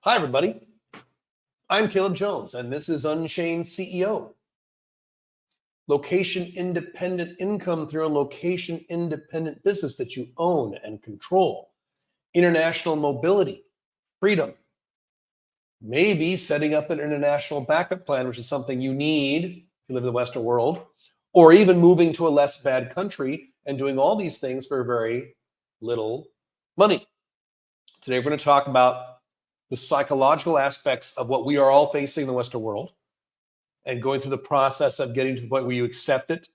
Hi, everybody. I'm Caleb Jones, and this is Unchained CEO. Location-independent income through a location-independent business that you own and control. International mobility, freedom. Maybe setting up an international backup plan, which is something you need if you live in the Western world, or even moving to a less bad country and doing all these things for very little money. Today, we're going to talk about the psychological aspects of what we are all facing in the Western world and going through the process of getting to the point where you accept it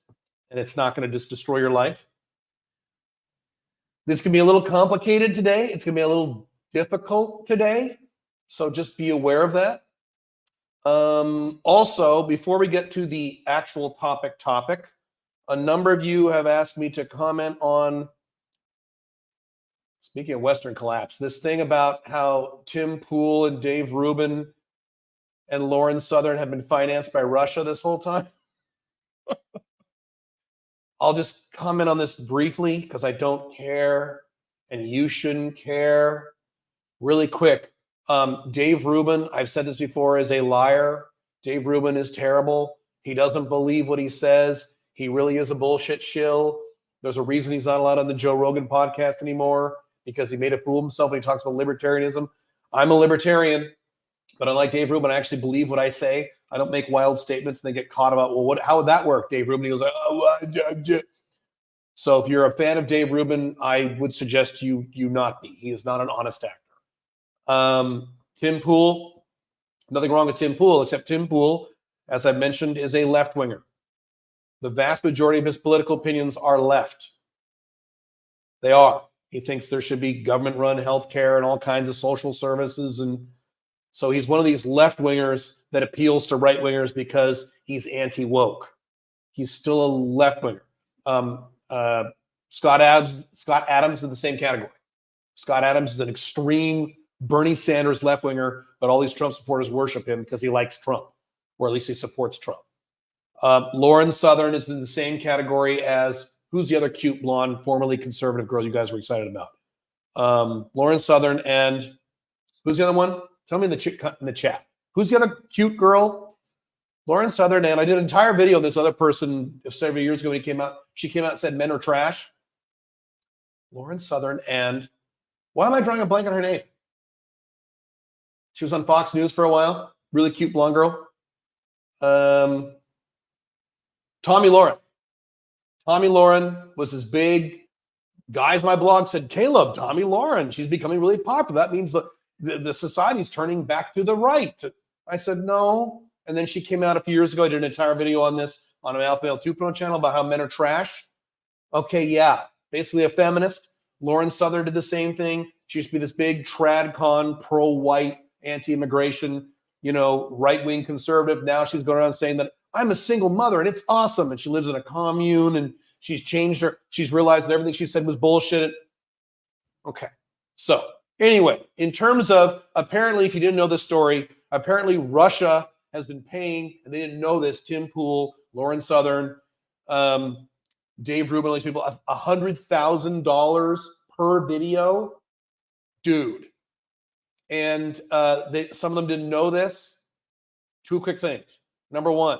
and it's not going to just destroy your life. This can be a little complicated today. It's going to be a little difficult today. So just be aware of that. Also, before we get to the actual topic, a number of you have asked me to comment on, speaking of Western collapse, this thing about how Tim Pool and Dave Rubin and Lauren Southern have been financed by Russia this whole time. I'll just comment on this briefly because I don't care and you shouldn't care. Really quick, Dave Rubin, I've said this before, is a liar. Dave Rubin is terrible. He doesn't believe what he says. He really is a bullshit shill. There's a reason he's not allowed on the Joe Rogan podcast anymore, because he made a fool of himself when he talks about libertarianism. I'm a libertarian, but unlike Dave Rubin, I actually believe what I say. I don't make wild statements and they get caught about, well, how would that work, Dave Rubin? He goes like, So if you're a fan of Dave Rubin, I would suggest you not be. He is not an honest actor. Tim Pool, nothing wrong with Tim Pool, except Tim Pool, as I mentioned, is a left-winger. The vast majority of his political opinions are left. They are. He thinks there should be government-run healthcare and all kinds of social services. And so he's one of these left-wingers that appeals to right-wingers because he's anti-woke. He's still a left-winger. Scott Adams in the same category. Scott Adams is an extreme Bernie Sanders left-winger, but all these Trump supporters worship him because he likes Trump, or at least he supports Trump. Lauren Southern is in the same category as, who's the other cute blonde, formerly conservative girl you guys were excited about? Lauren Southern, and who's the other one? Tell me in the chat. Who's the other cute girl? Lauren Southern, and I did an entire video on this other person several years ago when he came out. She came out and said men are trash. Lauren Southern, and why am I drawing a blank on her name? She was on Fox News for a while. Really cute blonde girl. Tommy Lauren. Tommy Lauren was this big, guys on my blog said, Caleb, Tommy Lauren, she's becoming really popular. That means the society's turning back to the right. I said, no. And then she came out a few years ago. I did an entire video on this on an Alpha Male 2.0 channel about how men are trash. Okay, yeah. Basically a feminist. Lauren Southern did the same thing. She used to be this big tradcon, pro-white, anti-immigration, right-wing conservative. Now she's going around saying that I'm a single mother and it's awesome. And she lives in a commune and she's changed she's realized that everything she said was bullshit. Okay. So anyway, in terms of, apparently, if you didn't know the story, apparently Russia has been paying, and they didn't know this, Tim Pool, Lauren Southern, Dave Rubin, all these people, $100,000 per video. Dude. And some of them didn't know this. Two quick things. Number one,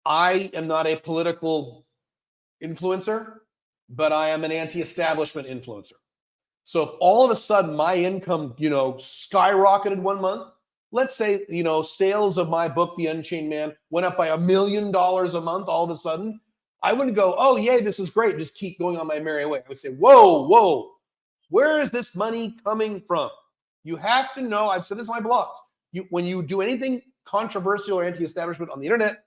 I am not a political influencer, but I am an anti-establishment influencer. So if all of a sudden my income, skyrocketed one month, let's say, sales of my book, The Unchained Man, went up by $1 million a month all of a sudden, I wouldn't go, oh, yay, this is great. Just keep going on my merry way. I would say, whoa, where is this money coming from? You have to know, I've said this on my blogs, when you do anything controversial or anti-establishment on the internet,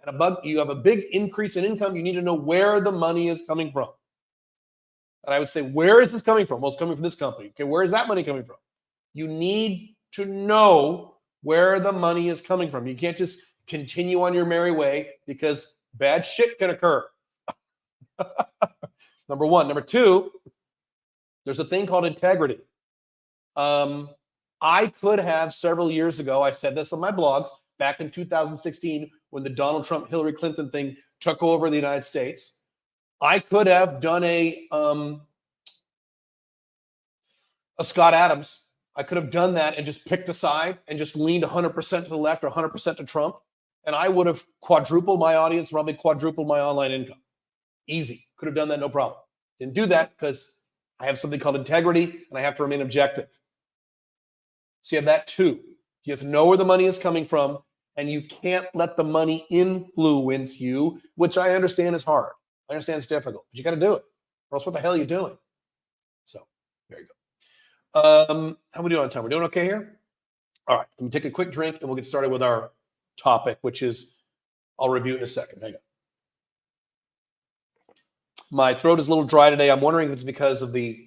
and you have a big increase in income, you need to know where the money is coming from. And I would say, where is this coming from? Well, it's coming from this company. Okay, where is that money coming from? You need to know where the money is coming from. You can't just continue on your merry way because bad shit can occur. Number one. Number two, there's a thing called integrity. I could have several years ago, I said this on my blogs, back in 2016, when the Donald Trump, Hillary Clinton thing took over the United States, I could have done a Scott Adams I could have done that and just picked a side and just leaned 100% to the left or 100% to Trump. And I would have quadrupled my audience, probably quadrupled my online income. Easy. Could have done that, no problem. Didn't do that because I have something called integrity and I have to remain objective. So you have that too. You have to know where the money is coming from and you can't let the money influence you, which I understand is hard. I understand it's difficult, but you got to do it. Or else what the hell are you doing? So there you go. How are we doing on time? We're doing okay here? All right. Let me take a quick drink and we'll get started with our topic, which is, I'll review in a second. Hang on. My throat is a little dry today. I'm wondering if it's because of if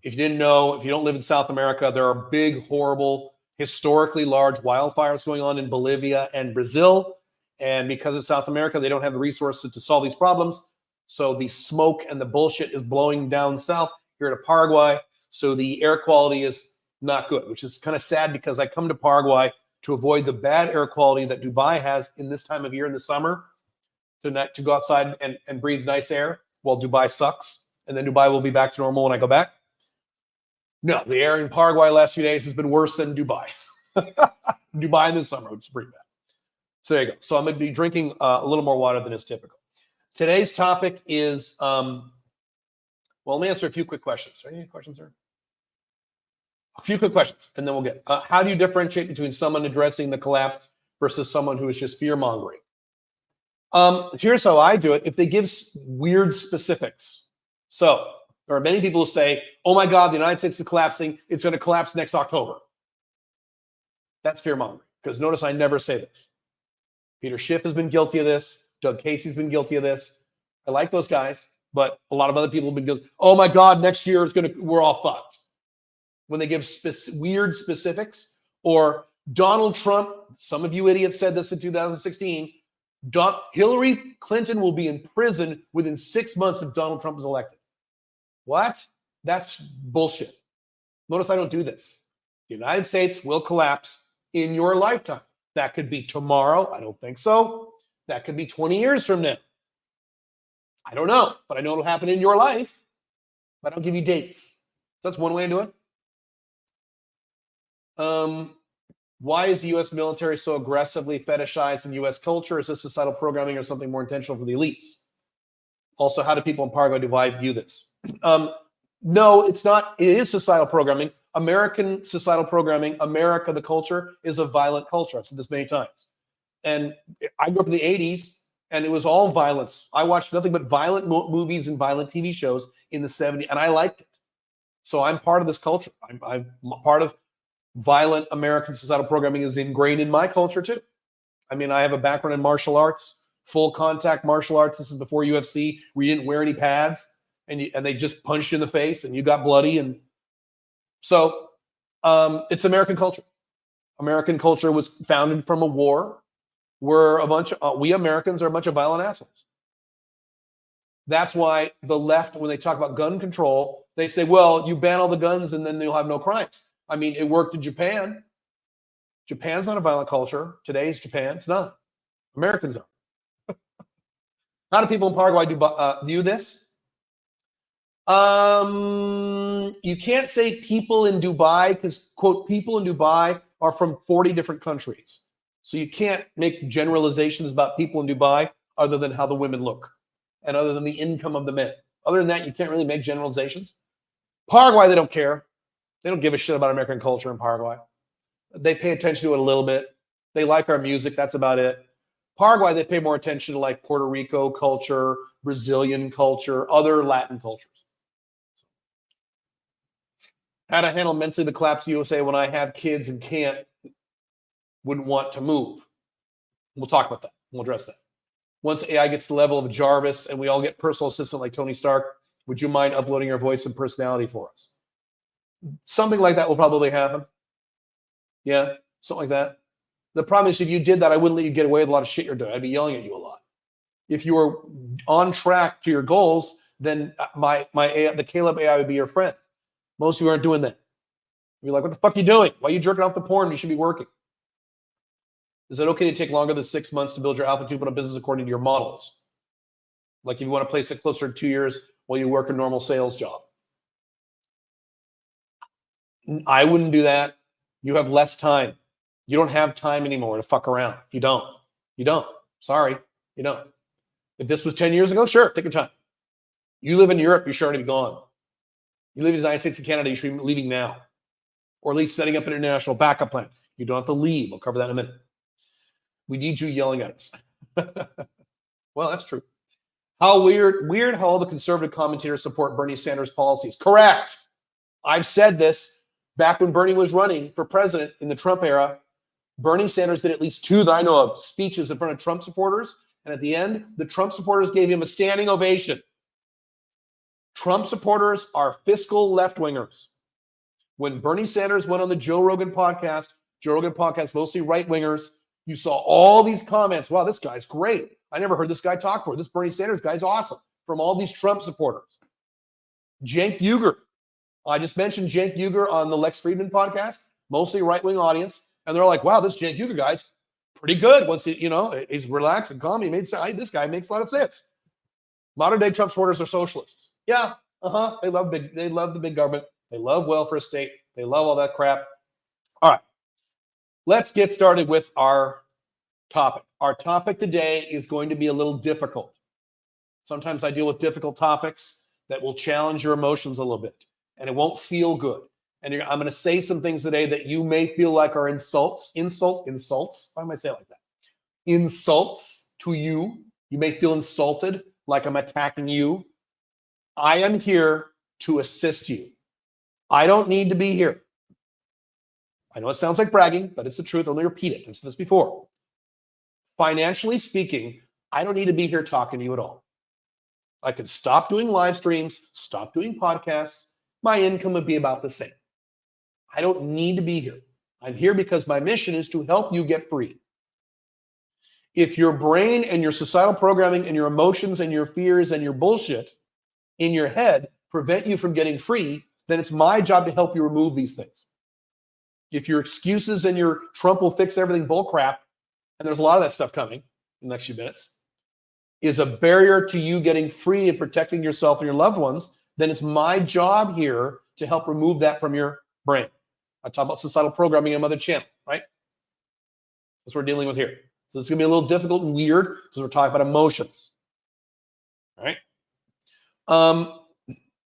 you didn't know, if you don't live in South America, there are big, horrible, historically large wildfires going on in Bolivia and Brazil. And because of South America, they don't have the resources to solve these problems. So the smoke and the bullshit is blowing down south here to Paraguay. So the air quality is not good, which is kind of sad because I come to Paraguay to avoid the bad air quality that Dubai has in this time of year in the summer, to go outside and breathe nice air while Dubai sucks. And then Dubai will be back to normal when I go back. No, the air in Paraguay last few days has been worse than Dubai. Dubai in the summer, which is pretty bad. So there you go. So I'm going to be drinking a little more water than is typical. Today's topic is, well, let me answer a few quick questions. Are there any questions there? A few quick questions, and then we'll get. How do you differentiate between someone addressing the collapse versus someone who is just fear-mongering? Here's how I do it. If they give weird specifics. So there are many people who say, oh my God, the United States is collapsing. It's going to collapse next October. That's fear-mongering, because notice I never say this. Peter Schiff has been guilty of this. Doug Casey's been guilty of this. I like those guys, but a lot of other people have been guilty. Oh my God, next year we're all fucked. When they give weird specifics, or Donald Trump, some of you idiots said this in 2016, Hillary Clinton will be in prison within 6 months if Donald Trump is elected. What? That's bullshit. Notice I don't do this. The United States will collapse in your lifetime. That could be tomorrow. I don't think so. That could be 20 years from now. I don't know, but I know it'll happen in your life. But I don't give you dates. So that's one way to do it. Why is the U.S. military so aggressively fetishized in U.S. culture? Is this societal programming or something more intentional for the elites? Also, how do people in Paraguay view this? No, it's not. It is societal programming. American societal programming, America, the culture, is a violent culture. I've said this many times. And I grew up in the 80s, and it was all violence. I watched nothing but violent movies and violent TV shows in the 70s, and I liked it. So I'm part of this culture. I'm part of violent American societal programming is ingrained in my culture too. I mean, I have a background in martial arts, full contact martial arts. This is before UFC, where you didn't wear any pads, and they just punched you in the face, and you got bloody. And so it's American culture. American culture was founded from a war. We Americans are a bunch of violent assholes. That's why the left, when they talk about gun control, they say, well, you ban all the guns and then you'll have no crimes. I mean, it worked in Japan. Japan's not a violent culture. Today's Japan. It's not. Americans are. How do people in Paraguay view this? You can't say people in Dubai because, quote, people in Dubai are from 40 different countries. So you can't make generalizations about people in Dubai other than how the women look and other than the income of the men. Other than that, you can't really make generalizations. Paraguay, they don't care. They don't give a shit about American culture in Paraguay. They pay attention to it a little bit. They like our music. That's about it. Paraguay, they pay more attention to like Puerto Rico culture, Brazilian culture, other Latin cultures. How to handle mentally the collapse of USA when I have kids and wouldn't want to move. We'll talk about that. We'll address that. Once AI gets to the level of Jarvis and we all get personal assistant like Tony Stark, would you mind uploading your voice and personality for us? Something like that will probably happen. Yeah, something like that. The problem is if you did that, I wouldn't let you get away with a lot of shit you're doing. I'd be yelling at you a lot. If you were on track to your goals, then the Caleb AI would be your friend. Most of you aren't doing that. You're like, what the fuck are you doing? Why are you jerking off the porn? You should be working. Is it okay to take longer than 6 months to build your Alpha 2.0 business according to your models? Like if you want to place it closer to 2 years while you work a normal sales job. I wouldn't do that. You have less time. You don't have time anymore to fuck around. You don't. You don't. Sorry. You don't. If this was 10 years ago, sure, take your time. You live in Europe, you should already be gone. You live in the United States and Canada, you should be leaving now. Or at least setting up an international backup plan. You don't have to leave. We'll cover that in a minute. We need you yelling at us. Well, that's true. How weird how all the conservative commentators support Bernie Sanders' policies. Correct. I've said this back when Bernie was running for president in the Trump era. Bernie Sanders did at least 2 that I know of speeches in front of Trump supporters. And at the end, the Trump supporters gave him a standing ovation. Trump supporters are fiscal left-wingers. When Bernie Sanders went on the Joe Rogan podcast mostly right-wingers, you saw all these comments. Wow, this guy's great. I never heard this guy talk before. This Bernie Sanders guy's awesome. From all these Trump supporters. Cenk Uygur. I just mentioned Cenk Uygur on the Lex Friedman podcast, mostly right-wing audience. And they're like, wow, this Cenk Uygur guy's pretty good. Once he's relaxed and calm. This guy makes a lot of sense. Modern day Trump supporters are socialists. Yeah, They love the big government. They love welfare state. They love all that crap. All right. Let's get started with our topic. Our topic today is going to be a little difficult. Sometimes I deal with difficult topics that will challenge your emotions a little bit, and it won't feel good. And I'm going to say some things today that you may feel like are insults. Why am I saying it like that? Insults to you. You may feel insulted, like I'm attacking you. I am here to assist you. I don't need to be here. I know it sounds like bragging, but it's the truth. Let me repeat it. I've said this before. Financially speaking, I don't need to be here talking to you at all. I could stop doing live streams, stop doing podcasts. My income would be about the same. I don't need to be here. I'm here because my mission is to help you get free. If your brain and your societal programming and your emotions and your fears and your bullshit in your head prevent you from getting free, then it's my job to help you remove these things. If your excuses and your Trump will fix everything bullcrap, and there's a lot of that stuff coming in the next few minutes, is a barrier to you getting free and protecting yourself and your loved ones, then it's my job here to help remove that from your brain. I talk about societal programming on my other channel, right? That's what we're dealing with here. So it's going to be a little difficult and weird because we're talking about emotions, all right?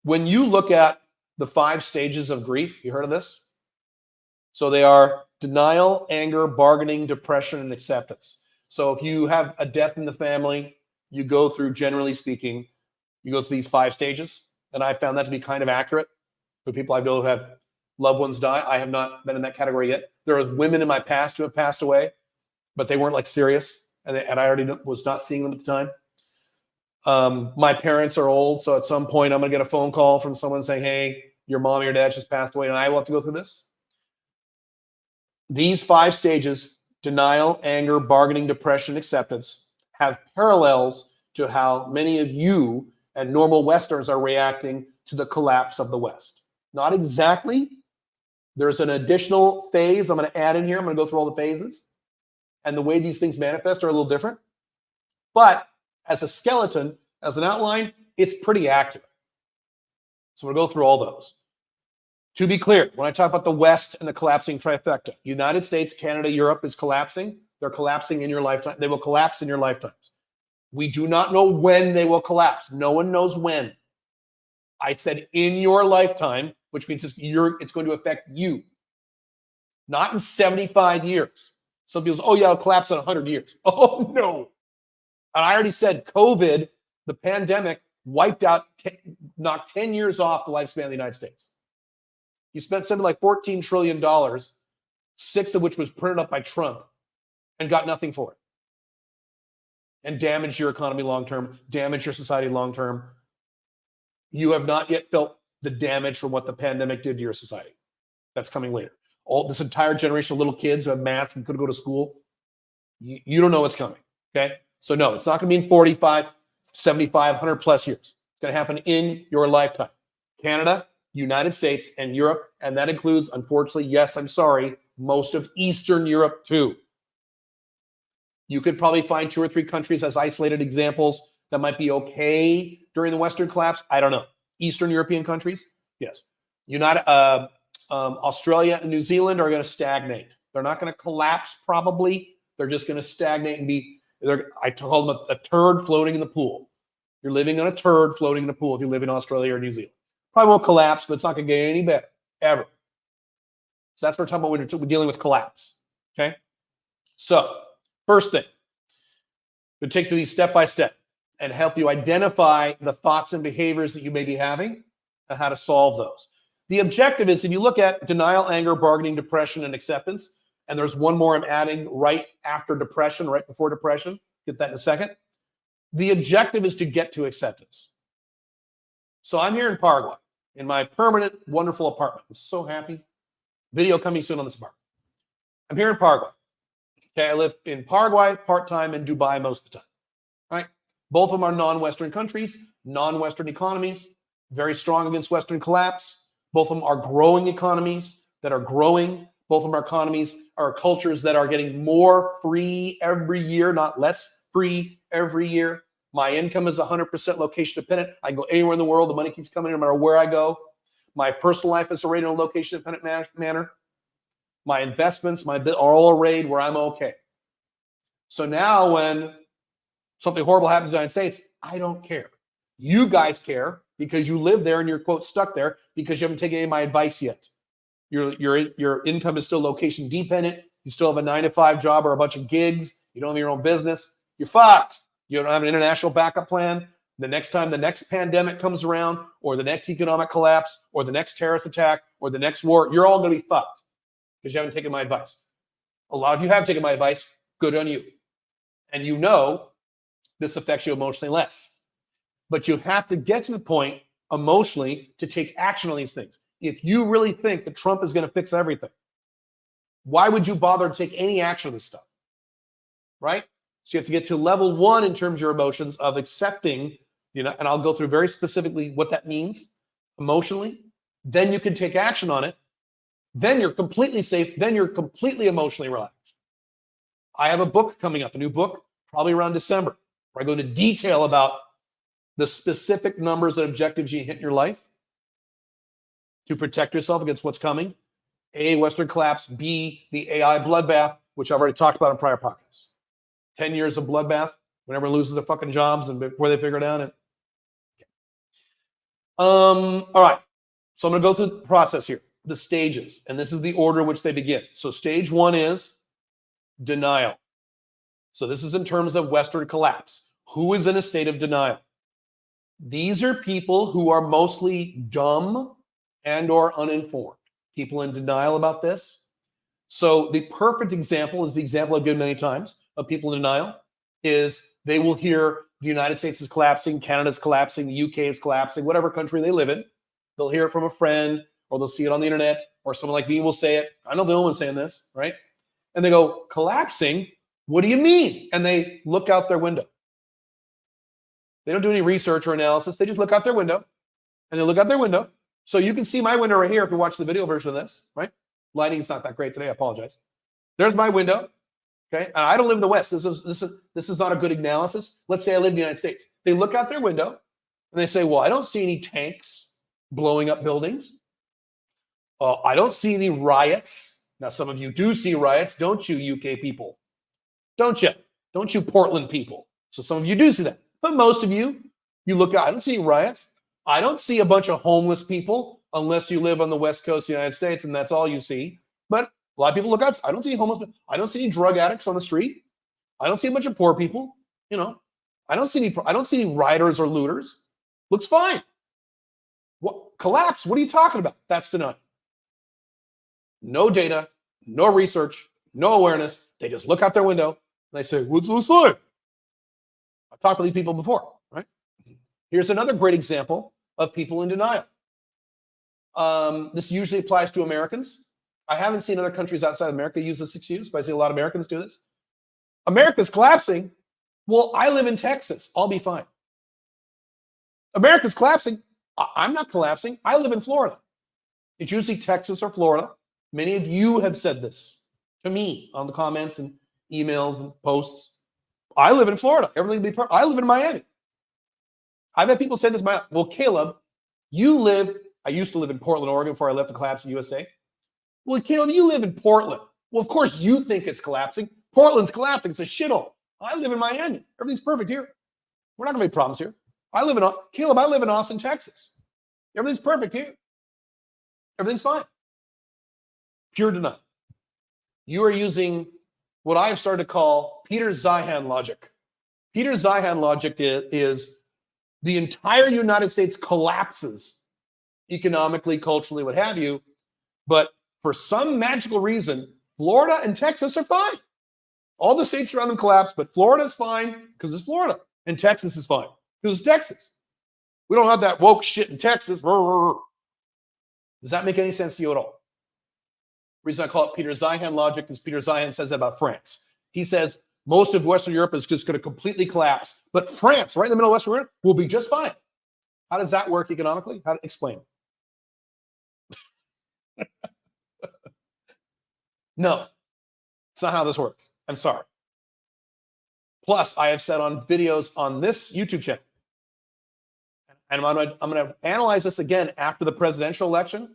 When you look at the 5 stages of grief, you heard of this? So they are denial, anger, bargaining, depression, and acceptance. So if you have a death in the family, you go through, generally speaking, you go through these 5 stages. And I found that to be kind of accurate for people I know who have loved ones die. I have not been in that category yet. There are women in my past who have passed away, but they weren't like serious. And I already was not seeing them at the time. My parents are old. So at some point I'm going to get a phone call from someone saying, hey, your mom or your dad just passed away and I will have to go through this. These 5 stages, denial, anger, bargaining, depression, acceptance, have parallels to how many of you and normal Westerns are reacting to the collapse of the West. Not exactly. There's an additional phase I'm going to add in here. I'm going to go through all the phases. And the way these things manifest are a little different. But as a skeleton, as an outline, it's pretty accurate. So we'll go through all those. To be clear, when I talk about the West and the collapsing trifecta, United States, Canada, Europe is collapsing. They're collapsing in your lifetime. They will collapse in your lifetimes. We do not know when they will collapse. No one knows when. I said in your lifetime, which means it's going to affect you. Not in 75 years. Some people say, oh, yeah, it'll collapse in 100 years. Oh, no. And I already said COVID, the pandemic, knocked 10 years off the lifespan of the United States. You spent something like $14 trillion, 6 of which was printed up by Trump, and got nothing for it. And damaged your economy long-term, damaged your society long-term. You have not yet felt the damage from what the pandemic did to your society. That's coming later. All this entire generation of little kids who have masks and could go to school, you don't know what's coming, okay? So no, it's not going to be in 45, 75, 100 plus years. It's going to happen in your lifetime. Canada, United States, and Europe, and that includes, unfortunately, yes, I'm sorry, most of Eastern Europe too. You could probably find 2 or 3 countries as isolated examples that might be okay during the Western collapse. I don't know. Eastern European countries, yes. Australia and New Zealand are going to stagnate. They're not going to collapse, probably. They're just going to stagnate and be, I call them a turd floating in the pool. You're living on a turd floating in a pool if you live in Australia or New Zealand. Probably won't collapse, but it's not going to get any better, ever. So that's what we're talking about when we're dealing with collapse. Okay? So, first thing, we'll take these step by step and help you identify the thoughts and behaviors that you may be having and how to solve those. The objective is, if you look at denial, anger, bargaining, depression, and acceptance, and there's one more I'm adding right after depression, right before depression, get that in a second. The objective is to get to acceptance. So I'm here in Paraguay in my permanent, wonderful apartment. I'm so happy. Video coming soon on this apartment. I'm here in Paraguay. Okay, I live in Paraguay part-time and Dubai most of the time. Right? Both of them are non-Western countries, non-Western economies, very strong against Western collapse. Both of them are growing economies that are growing. Both of our economies are cultures that are getting more free every year, not less free every year. My income is 100% location dependent. I can go anywhere in the world. The money keeps coming in no matter where I go. My personal life is arrayed in a location dependent manner. My investments, are all arrayed where I'm okay. So now when something horrible happens in the United States, I don't care. You guys care because you live there and you're, quote, stuck there because you haven't taken any of my advice yet. Your income is still location dependent. You still have a 9-to-5 job or a bunch of gigs. You don't have your own business. You're fucked. You don't have an international backup plan. The next time the next pandemic comes around, or the next economic collapse, or the next terrorist attack, or the next war, you're all going to be fucked because you haven't taken my advice. A lot of you have taken my advice. Good on you. And you know this affects you emotionally less. But you have to get to the point emotionally to take action on these things. If you really think that Trump is going to fix everything, why would you bother to take any action on this stuff? Right? So you have to get to level 1 in terms of your emotions of accepting, and I'll go through very specifically what that means emotionally. Then you can take action on it. Then you're completely safe. Then you're completely emotionally relaxed. I have a book coming up, a new book, probably around December, where I go into detail about the specific numbers and objectives you hit in your life to protect yourself against what's coming. A, Western collapse. B, the AI bloodbath, which I've already talked about in prior podcasts. 10 years of bloodbath when everyone loses their fucking jobs and before they figure it out. All right. So I'm going to go through the process here, the stages, and this is the order in which they begin. So stage 1 is denial. So this is in terms of Western collapse. Who is in a state of denial? These are people who are mostly dumb and or uninformed. People in denial about this. So the perfect example is the example I've given many times of people in denial is they will hear the United States is collapsing, Canada's collapsing, the UK is collapsing, whatever country they live in. They'll hear it from a friend or they'll see it on the internet or someone like me will say it. I know the only one saying this, right? And they go, collapsing? What do you mean? And they look out their window. They don't do any research or analysis. They just look out their window and they look out their window. So you can see my window right here if you watch the video version of this, right? Lighting's not that great today. I apologize. There's my window. Okay. I don't live in the West. This is not a good analysis. Let's say I live in the United States. They look out their window and they say, well, I don't see any tanks blowing up buildings. I don't see any riots. Now, some of you do see riots, don't you, UK people? Don't you? Don't you, Portland people? So some of you do see that. But most of you, you look out, I don't see any riots. I don't see a bunch of homeless people unless you live on the West Coast of the United States, and that's all you see. But a lot of people look out. I don't see homeless people. I don't see any drug addicts on the street. I don't see a bunch of poor people. I don't see any rioters or looters. Looks fine. What collapse? What are you talking about? That's denial. No data, no research, no awareness. They just look out their window and they say, what's this like? I've talked to these people before, right? Here's another great example of people in denial. This usually applies to Americans. I haven't seen other countries outside of America use this excuse, but I see a lot of Americans do this. America's collapsing. Well, I live in Texas. I'll be fine. America's collapsing. I'm not collapsing. I live in Florida. It's usually Texas or Florida. Many of you have said this to me on the comments and emails and posts. I live in Florida. Everything will be perfect. I live in Miami. I've had people say this. Well, Caleb, I used to live in Portland, Oregon before I left to collapse in USA. Well, Caleb, you live in Portland. Well, of course you think it's collapsing. Portland's collapsing. It's a shithole. I live in Miami. Everything's perfect here. We're not going to have problems here. Caleb, I live in Austin, Texas. Everything's perfect here. Everything's fine. Pure denial. You are using what I've started to call Peter Zeihan logic. Peter Zeihan logic is the entire United States collapses economically, culturally, what have you, but for some magical reason, Florida and Texas are fine. All the states around them collapse, but Florida's fine because it's Florida, and Texas is fine because it's Texas. We don't have that woke shit in Texas. Does that make any sense to you at all? The reason I call it Peter Zeihan logic is Peter Zeihan says that about France. He says most of Western Europe is just going to completely collapse, but France, right in the middle of Western Europe, will be just fine. How does that work economically? How to explain? No, it's not how this works. I'm sorry. Plus, I have said on videos on this YouTube channel, and I'm going to analyze this again after the presidential election.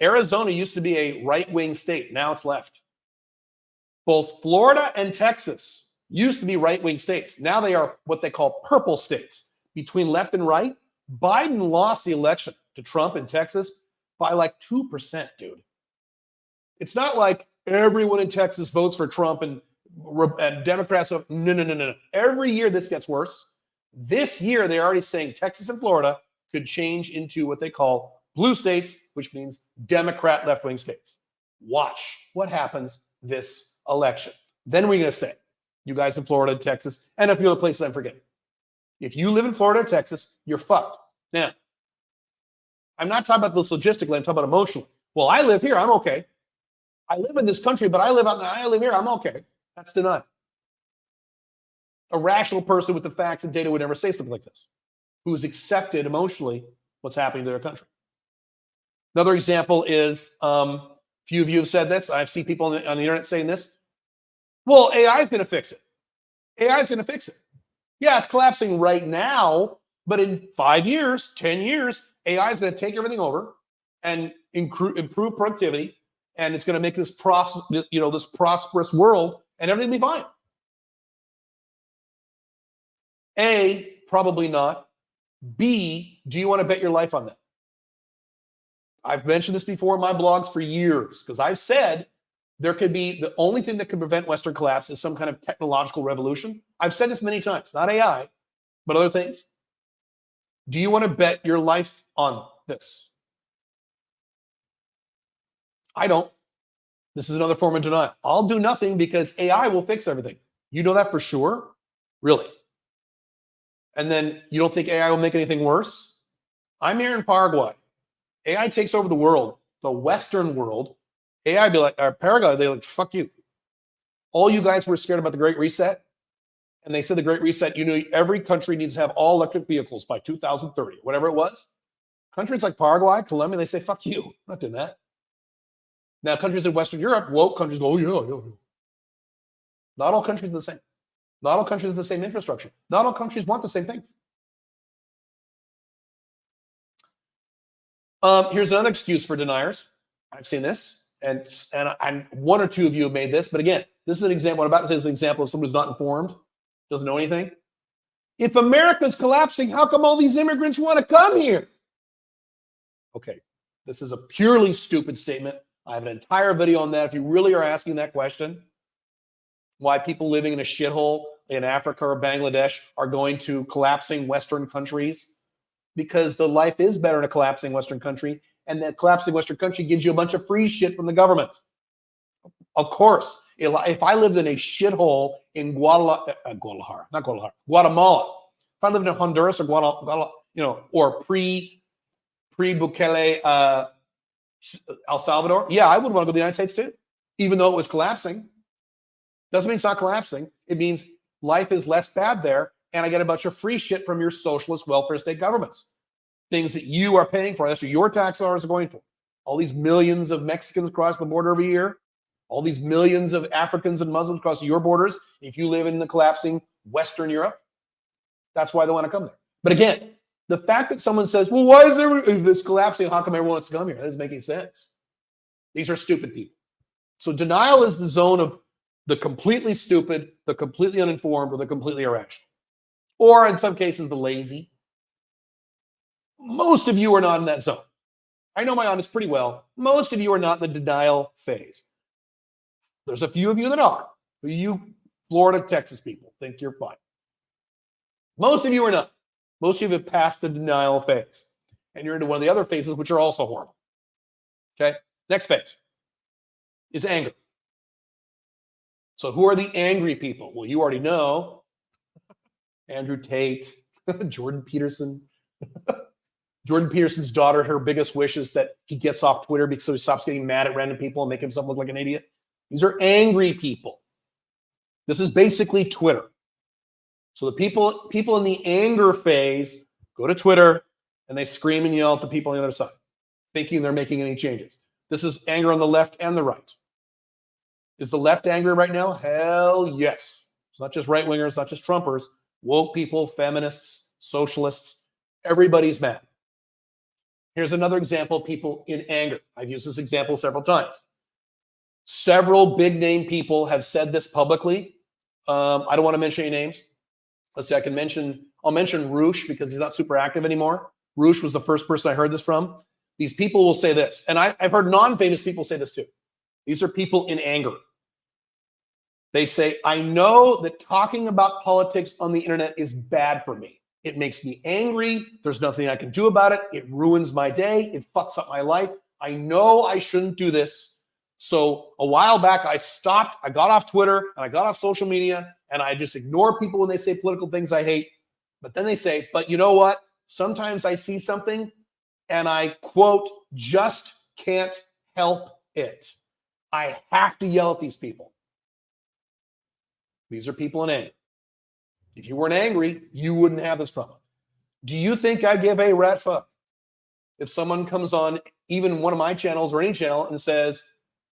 Arizona used to be a right-wing state. Now it's left. Both Florida and Texas used to be right-wing states. Now they are what they call purple states, between left and right. Biden lost the election to Trump in Texas by like 2%, dude. It's not like everyone in Texas votes for Trump and Democrats. No. Every year this gets worse. This year, they're already saying Texas and Florida could change into what they call blue states, which means Democrat left-wing states. Watch what happens this election. Then we're going to say, you guys in Florida, Texas, and a few other places I'm forgetting. If you live in Florida or Texas, you're fucked. Now, I'm not talking about this logistically. I'm talking about emotionally. Well, I live here. I'm okay. I live in this country, but I live here. I'm okay. That's denied. A rational person with the facts and data would never say something like this, who has accepted emotionally what's happening to their country. Another example is, few of you have said this. I've seen people on the internet saying this. Well, AI is going to fix it. AI is going to fix it. Yeah, it's collapsing right now, but in 5 years, 10 years, AI is going to take everything over and improve productivity, and it's going to make this prosperous world, and everything will be fine. A, probably not. B, do you want to bet your life on that? I've mentioned this before in my blogs for years because I've said there could be the only thing that could prevent Western collapse is some kind of technological revolution. I've said this many times, not AI, but other things. Do you want to bet your life on this? I don't. This is another form of denial. I'll do nothing because AI will fix everything. You know that for sure? Really? And then you don't think AI will make anything worse? I'm here in Paraguay. AI takes over the world, the Western world. AI be like, or Paraguay, they're like, fuck you. All you guys were scared about the Great Reset. And they said the Great Reset, you know, every country needs to have all electric vehicles by 2030, whatever it was. Countries like Paraguay, Colombia, they say, fuck you. I'm not doing that. Now, countries in Western Europe, woke countries go, oh, yeah. Not all countries are the same. Not all countries have the same infrastructure. Not all countries want the same things. Here's another excuse for deniers. I've seen this, and one or two of you have made this. But again, this is an example. What I'm about to say is an example of someone who's not informed, doesn't know anything. If America's collapsing, how come all these immigrants want to come here? Okay, this is a purely stupid statement. I have an entire video on that if you really are asking that question. Why people living in a shithole in Africa or Bangladesh are going to collapsing Western countries. Because the life is better in a collapsing Western country, and that collapsing Western country gives you a bunch of free shit from the government. Of course, if I lived in a shithole in Guatemala, if I lived in Honduras or Guatemala, or pre-Bukele El Salvador, yeah, I would want to go to the United States too, even though it was collapsing. Doesn't mean it's not collapsing. It means life is less bad there, and I get a bunch of free shit from your socialist welfare state governments. Things that you are paying for. That's what your tax dollars are going for. All these millions of Mexicans cross the border every year. All these millions of Africans and Muslims cross your borders. If you live in the collapsing Western Europe, that's why they want to come there. But again, the fact that someone says, well, why is this collapsing? How come everyone wants to come here? That doesn't make any sense. These are stupid people. So denial is the zone of the completely stupid, the completely uninformed, or the completely irrational. Or in some cases, the lazy. Most of you are not in that zone. I know my audience pretty well. Most of you are not in the denial phase. There's a few of you that are. You Florida, Texas people think you're fine. Most of you are not. Most of you have passed the denial phase. And you're into one of the other phases, which are also horrible. Okay? Next phase is anger. So who are the angry people? Well, you already know. Andrew Tate, Jordan Peterson. Jordan Peterson's daughter, her biggest wish is that he gets off Twitter so he stops getting mad at random people and make himself look like an idiot. These are angry people. This is basically Twitter. So the people in the anger phase go to Twitter and they scream and yell at the people on the other side, thinking they're making any changes. This is anger on the left and the right. Is the left angry right now? Hell yes. It's not just right-wingers, not just Trumpers, woke people, feminists, socialists, everybody's mad. Here's another example of people in anger. I've used this example several times. Several big name people have said this publicly. I don't want to mention any names. Let's see, I'll mention Roosh because he's not super active anymore. Roosh was the first person I heard this from. These people will say this, and I've heard non-famous people say this too. These are people in anger. They say, I know that talking about politics on the internet is bad for me. It makes me angry. There's nothing I can do about it. It ruins my day. It fucks up my life. I know I shouldn't do this. So a while back, I stopped. I got off Twitter and I got off social media and I just ignore people when they say political things I hate. But then they say, but you know what? Sometimes I see something and I, quote, just can't help it. I have to yell at these people. These are people in anger. If you weren't angry, you wouldn't have this problem. Do you think I give a rat fuck if someone comes on even one of my channels or any channel and says,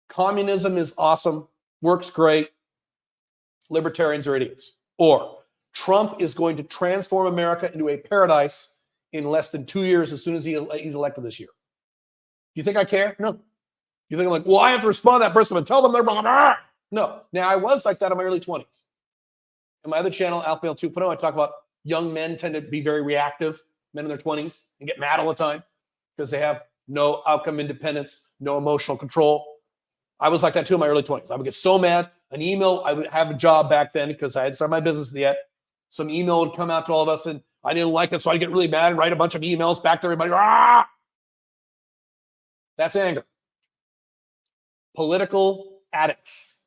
communism is awesome, works great, libertarians are idiots, or Trump is going to transform America into a paradise in less than 2 years as soon as he's elected this year? Do you think I care? No. You think I'm like, well, I have to respond to that person and tell them they're blah, blah, blah. No. Now, I was like that in my early 20s. In my other channel, Alpha Male 2.0, I talk about young men tend to be very reactive, men in their 20s, and get mad all the time because they have no outcome independence, no emotional control. I was like that too in my early 20s. I would get so mad. An email, I would have a job back then because I hadn't started my business yet. Some email would come out to all of us and I didn't like it, so I'd get really mad and write a bunch of emails back to everybody. Ah! That's anger. Political addicts.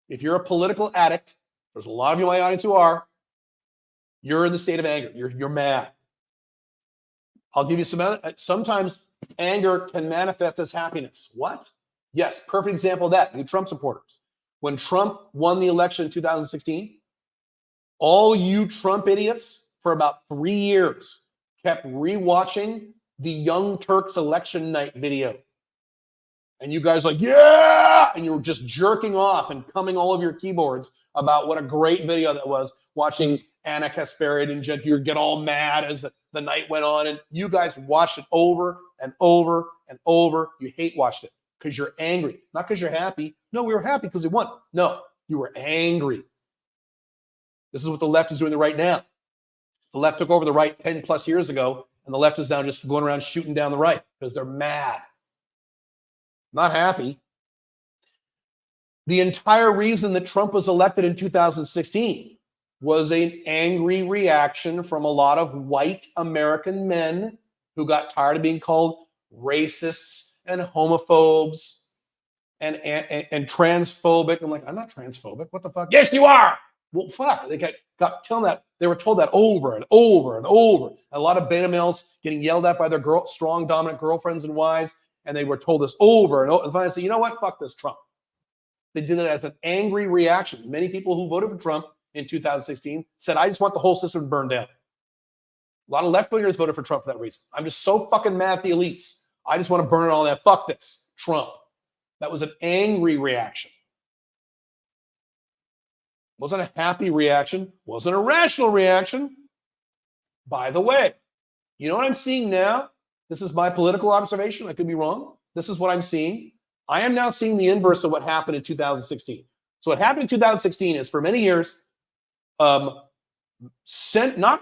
If you're a political addict, there's a lot of you in my audience who are, you're in the state of anger. You're mad. I'll give you sometimes anger can manifest as happiness. What? Yes, perfect example of that. You Trump supporters. When Trump won the election in 2016, all you Trump idiots for about 3 years kept rewatching the Young Turks election night video. And you guys like, yeah! And you were just jerking off and coming all over your keyboards about what a great video that was, watching Anna Kasparian and you get all mad as the night went on. And you guys watched it over and over and over. You hate watched it because you're angry, not because you're happy. No, we were happy because we won. No, you were angry. This is what the left is doing right now. The left took over the right 10 plus years ago, and the left is now just going around shooting down the right because they're mad. Not happy. The entire reason that Trump was elected in 2016 was an angry reaction from a lot of white American men who got tired of being called racists and homophobes and transphobic. I'm like, I'm not transphobic. What the fuck? Yes, you are. Well, fuck. They got telling that. They were told that over and over and over. A lot of beta males getting yelled at by their strong, dominant girlfriends and wives. And they were told this over and over. And finally, say, you know what? Fuck this Trump. They did it as an angry reaction. Many people who voted for Trump in 2016 said, I just want the whole system burned down. A lot of left-wingers voted for Trump for that reason. I'm just so fucking mad at the elites. I just want to burn it all down. Fuck this Trump. That was an angry reaction. Wasn't a happy reaction. Wasn't a rational reaction. By the way, you know what I'm seeing now? This is my political observation. I could be wrong. This is what I'm seeing. I am now seeing the inverse of what happened in 2016. So what happened in 2016 is for many years, not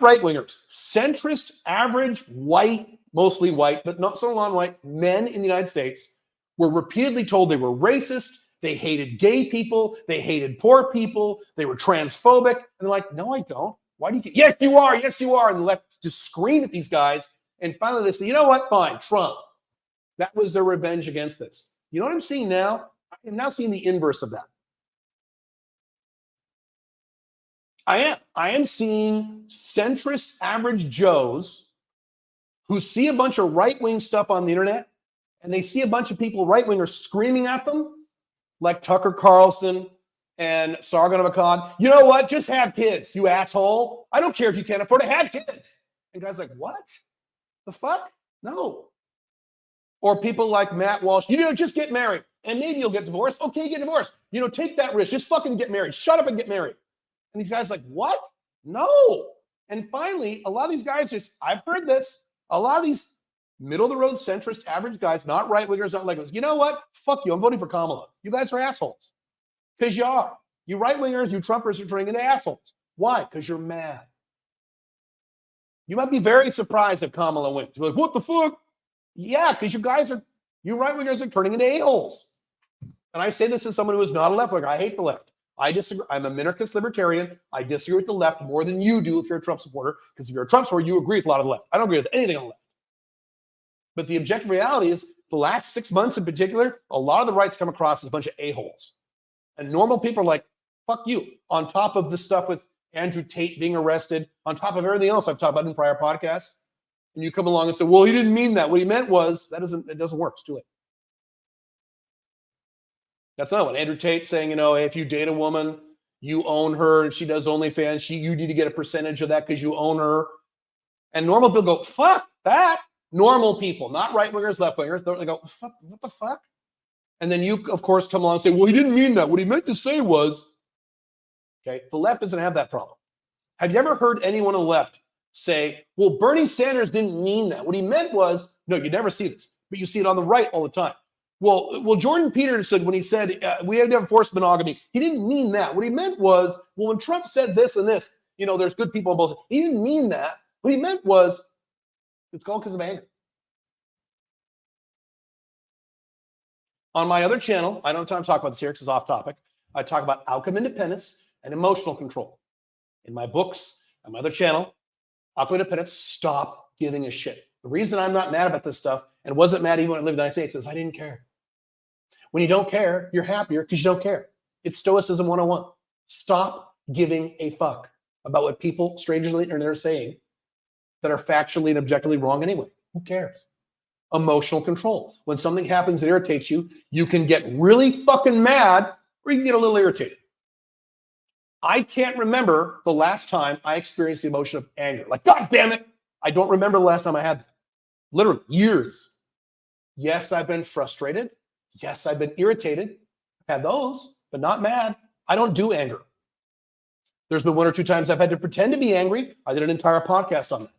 right-wingers, centrist, average, white, mostly white, but not so non-white, men in the United States were repeatedly told they were racist, they hated gay people, they hated poor people, they were transphobic. And they're like, no, I don't. Why do you keep, yes, you are, yes, you are. And the left just screamed at these guys. And finally they say, you know what, fine, Trump. That was their revenge against this. You know what I'm seeing now? I'm now seeing the inverse of that. I am seeing centrist average Joes who see a bunch of right-wing stuff on the internet and they see a bunch of people, right-wingers, screaming at them, like Tucker Carlson and Sargon of Akkad. You know what? Just have kids, you asshole. I don't care if you can't afford to have kids. And guys like, what? The fuck? No. Or people like Matt Walsh, just get married and maybe you'll get divorced. Okay, get divorced. Take that risk. Just fucking get married. Shut up and get married. And these guys like, what? No. And finally, a lot of these guys I've heard this, a lot of these middle of the road centrist average guys, not right wingers, not like, you know what? Fuck you. I'm voting for Kamala. You guys are assholes. Because you are. You right wingers, you Trumpers are turning into assholes. Why? Because you're mad. You might be very surprised if Kamala wins. You're like, what the fuck? Yeah, because you right wingers are turning into a-holes. And I say this as someone who is not a left winger. I hate the left. I disagree. I'm a minarchist libertarian. I disagree with the left more than you do if you're a Trump supporter. Because if you're a Trump supporter, you agree with a lot of the left. I don't agree with anything on the left. But the objective reality is the last 6 months in particular, a lot of the right's come across as a bunch of a-holes. And normal people are like, fuck you. On top of this stuff with Andrew Tate being arrested, on top of everything else I've talked about in prior podcasts, and you come along and say, well, he didn't mean that. What he meant was, it doesn't work. It's too late. That's not what Andrew Tate's saying, hey, if you date a woman, you own her, and she does OnlyFans, you need to get a percentage of that because you own her. And normal people go, fuck that. Normal people, not right-wingers, left-wingers, they go, fuck, what the fuck? And then you, of course, come along and say, well, he didn't mean that. What he meant to say was, okay, the left doesn't have that problem. Have you ever heard anyone on the left say, well, Bernie Sanders didn't mean that. What he meant was, no, you never see this, but you see it on the right all the time. Well, Jordan Peterson, when he said we have to have forced monogamy, he didn't mean that. What he meant was, well, when Trump said this and this, there's good people on both sides. He didn't mean that. What he meant was, it's called because of anger. On my other channel, I don't have time to talk about this here because it's off topic. I talk about outcome independence and emotional control. In my books, on my other channel, outcome independence, stop giving a shit. The reason I'm not mad about this stuff and wasn't mad even when I lived in the United States is I didn't care. When you don't care, you're happier because you don't care. It's Stoicism 101. Stop giving a fuck about what people, strangers on the internet, are saying that are factually and objectively wrong anyway. Who cares? Emotional control. When something happens that irritates you, you can get really fucking mad or you can get a little irritated. I can't remember the last time I experienced the emotion of anger. Like, God damn it. I don't remember the last time I had that. Literally, years. Yes, I've been frustrated. Yes, I've been irritated. I've had those, but not mad. I don't do anger. There's been 1 or 2 times I've had to pretend to be angry. I did an entire podcast on that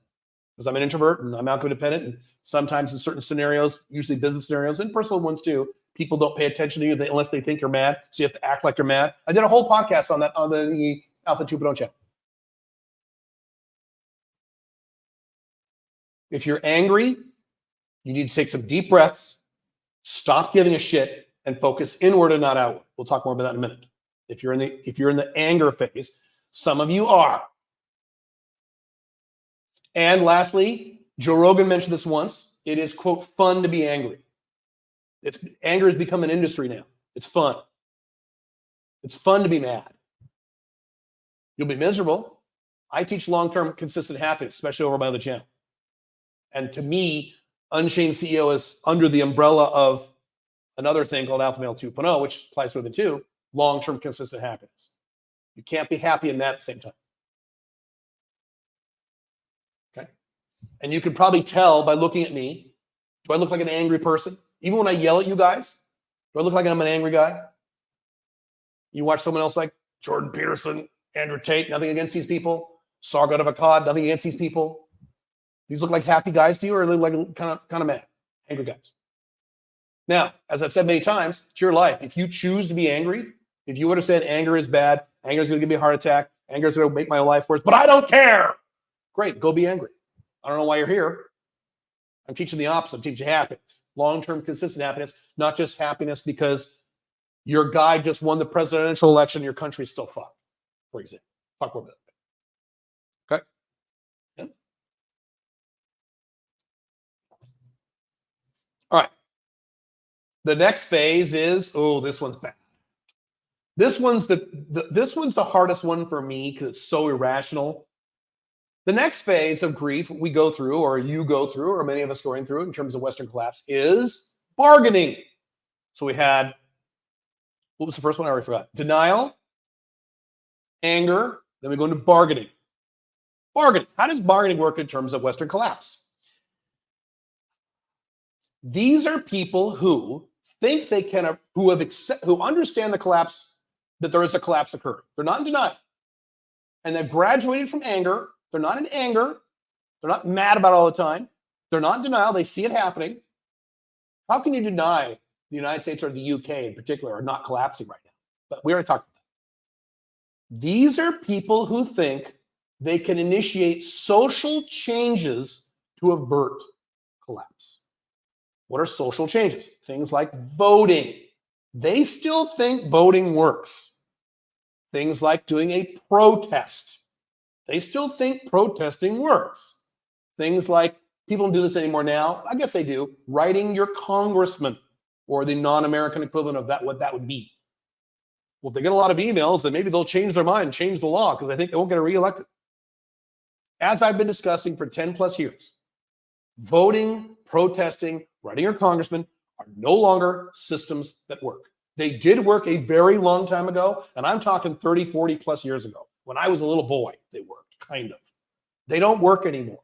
because I'm an introvert and I'm outcome independent. And sometimes in certain scenarios, usually business scenarios and personal ones too, people don't pay attention to you unless they think you're mad. So you have to act like you're mad. I did a whole podcast on that on the Alpha 2.0 channel. If you're angry, you need to take some deep breaths, stop giving a shit, and focus inward and not outward. We'll talk more about that in a minute. If you're in the anger phase, some of you are. And lastly, Joe Rogan mentioned this once. It is, quote, fun to be angry. Anger has become an industry now. It's fun. It's fun to be mad. You'll be miserable. I teach long-term consistent happiness, especially over my other channel. And to me, Unchained CEO is under the umbrella of another thing called Alpha Male 2.0, which applies to the two, long-term consistent happiness. You can't be happy and mad at the same time. Okay? And you can probably tell by looking at me, do I look like an angry person? Even when I yell at you guys, do I look like I'm an angry guy? You watch someone else like Jordan Peterson, Andrew Tate, nothing against these people. Sargon of Akkad, nothing against these people. These look like happy guys to you, or look like kind of mad, angry guys? Now, as I've said many times, it's your life. If you choose to be angry, if you understand anger is bad, anger is going to give me a heart attack, anger is going to make my life worse, but I don't care. Great, go be angry. I don't know why you're here. I'm teaching the opposite. I'm teaching happiness, long-term consistent happiness, not just happiness because your guy just won the presidential election, your country's still fucked, for example. Talk more about that. Okay? Yeah. All right. The next phase is, oh, this one's bad. This one's the hardest one for me because it's so irrational. The next phase of grief we go through, or you go through, or many of us going through in terms of Western collapse, is bargaining. So we had, what was the first one? I already forgot. Denial, anger, then we go into bargaining. Bargaining. How does bargaining work in terms of Western collapse? These are people who think they can, who understand the collapse, that there is a collapse occurring. They're not in denial. And they've graduated from anger. They're not in anger. They're not mad about it all the time. They're not in denial. They see it happening. How can you deny the United States or the UK in particular are not collapsing right now? But we already talked about that. These are people who think they can initiate social changes to avert collapse. What are social changes? Things like voting. They still think voting works. Things like doing a protest. They still think protesting works. Things like, people don't do this anymore now. I guess they do. Writing your congressman, or the non-American equivalent of that, what that would be. Well, if they get a lot of emails, then maybe they'll change their mind, change the law, because I think they won't get reelected. As I've been discussing for 10 plus years, voting, protesting, writing your congressman are no longer systems that work. They did work a very long time ago, and I'm talking 30, 40 plus years ago. When I was a little boy, they worked, kind of. They don't work anymore.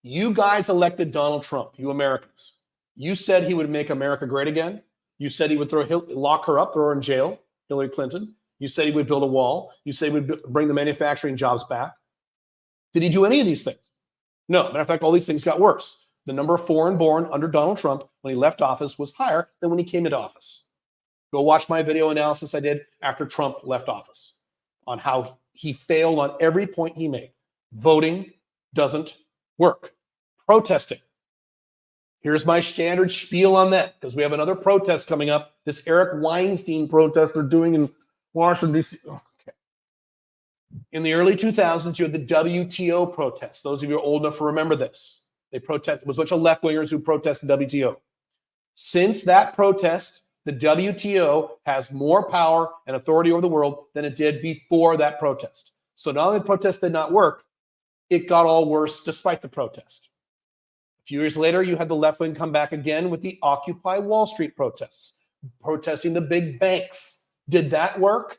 You guys elected Donald Trump, you Americans. You said he would make America great again. You said he would lock her up, throw her in jail, Hillary Clinton. You said he would build a wall. You said he would bring the manufacturing jobs back. Did he do any of these things? No. Matter of fact, all these things got worse. The number of foreign born under Donald Trump when he left office was higher than when he came into office. Go watch my video analysis I did after Trump left office on how he failed on every point he made. Voting doesn't work. Protesting. Here's my standard spiel on that, because we have another protest coming up. This Eric Weinstein protest they're doing in Washington, D.C. Okay. In the early 2000s, you had the WTO protests. Those of you who are old enough to remember this. They protested. It was a bunch of left-wingers who protested WTO. Since that protest, the WTO has more power and authority over the world than it did before that protest. So not only the protest did not work, it got all worse despite the protest. A few years later, you had the left wing come back again with the Occupy Wall Street protests, protesting the big banks. Did that work?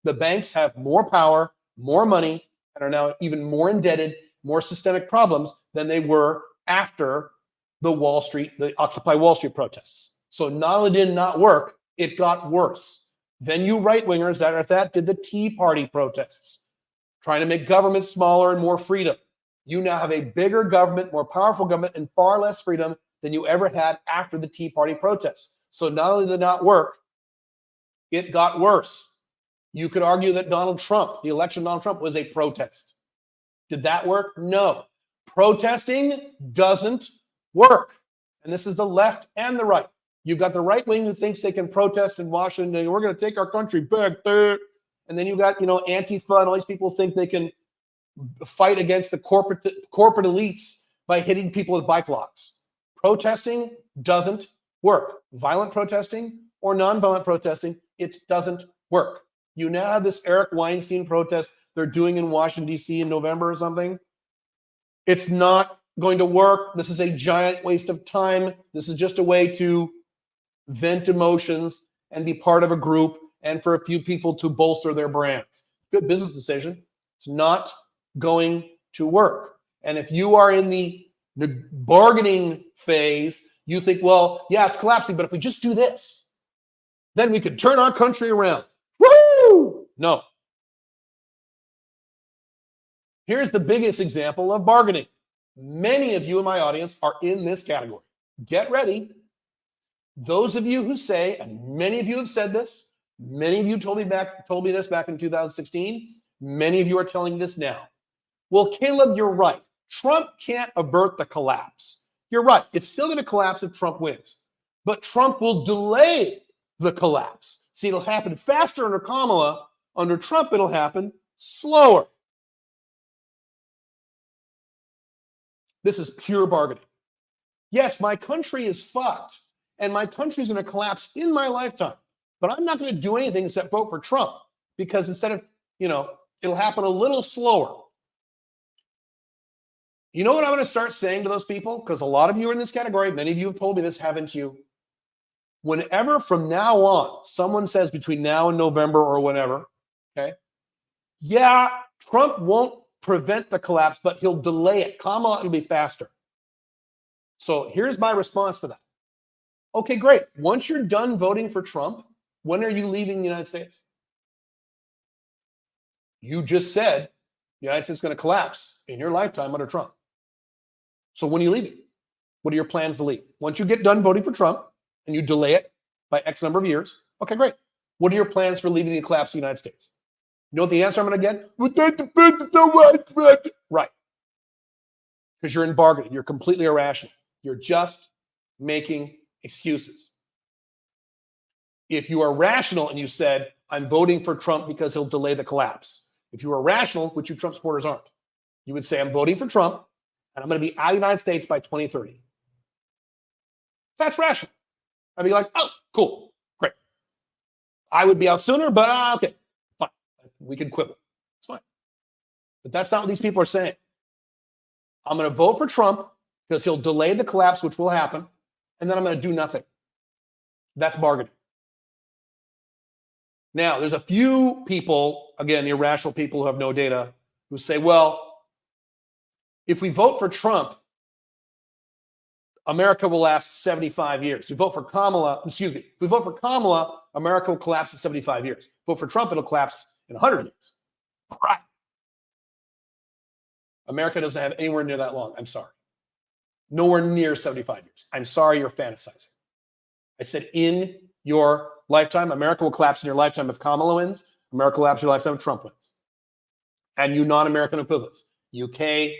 The banks have more power, more money, and are now even more indebted, more systemic problems than they were after the Occupy Wall Street protests. So not only did it not work, it got worse. Then you right-wingers that did the Tea Party protests, trying to make government smaller and more freedom. You now have a bigger government, more powerful government, and far less freedom than you ever had after the Tea Party protests. So not only did it not work, it got worse. You could argue that Donald Trump, the election of Donald Trump, was a protest. Did that work? No. Protesting doesn't work. And this is the left and the right. You've got the right wing who thinks they can protest in Washington and we're going to take our country back. And then you got, Antifa and all these people think they can fight against the corporate elites by hitting people with bike locks. Protesting doesn't work. Violent protesting or nonviolent protesting, it doesn't work. You now have this Eric Weinstein protest they're doing in Washington, D.C. in November or something. It's not going to work. This is a giant waste of time. This is just a way to vent emotions and be part of a group and for a few people to bolster their brands. Good business decision. It's not going to work. And if you are in the bargaining phase, you think, well, yeah, it's collapsing, but if we just do this, then we could turn our country around. Woo! No. Here's the biggest example of bargaining. Many of you in my audience are in this category. Get ready. those of you who say, and many of you have said this, many of you told me this back in 2016, many of you are telling me this now. Well, Caleb, you're right. Trump can't avert the collapse. You're right. It's still going to collapse if Trump wins. But Trump will delay the collapse. See, it'll happen faster under Kamala. Under Trump, it'll happen slower. This is pure bargaining. Yes, my country is fucked, and my country's going to collapse in my lifetime. But I'm not going to do anything except vote for Trump, because instead of, it'll happen a little slower. You know what I'm going to start saying to those people? Because a lot of you are in this category. Many of you have told me this, haven't you? Whenever from now on, someone says between now and November or whenever, okay, yeah, Trump won't prevent the collapse, but he'll delay it. Kamala will be faster. So here's my response to that. Okay, great. Once you're done voting for Trump, when are you leaving the United States? You just said the United States is going to collapse in your lifetime under Trump. So when are you leaving? What are your plans to leave? Once you get done voting for Trump and you delay it by X number of years, okay, great. What are your plans for leaving the collapse of the United States? You know what the answer I'm going to get? Right. Because you're in bargaining. You're completely irrational. You're just making excuses. If you are rational and you said, I'm voting for Trump because he'll delay the collapse. If you are rational, which you Trump supporters aren't, you would say, I'm voting for Trump and I'm going to be out of the United States by 2030. That's rational. I'd be like, oh, cool, great. I would be out sooner, but okay, fine. We can quibble. It's fine. But that's not what these people are saying. I'm going to vote for Trump because he'll delay the collapse, which will happen, and then I'm going to do nothing. That's bargaining. Now, there's a few people, again, irrational people who have no data, who say, well, if we vote for Trump, America will last 75 years. If we vote for Kamala, America will collapse in 75 years. Vote for Trump, it'll collapse in 100 years. All right. America doesn't have anywhere near that long. I'm sorry. Nowhere near 75 years. I'm sorry you're fantasizing. I said in your lifetime, America will collapse in your lifetime if Kamala wins. America will collapse in your lifetime if Trump wins. And you non-American equivalents, UK,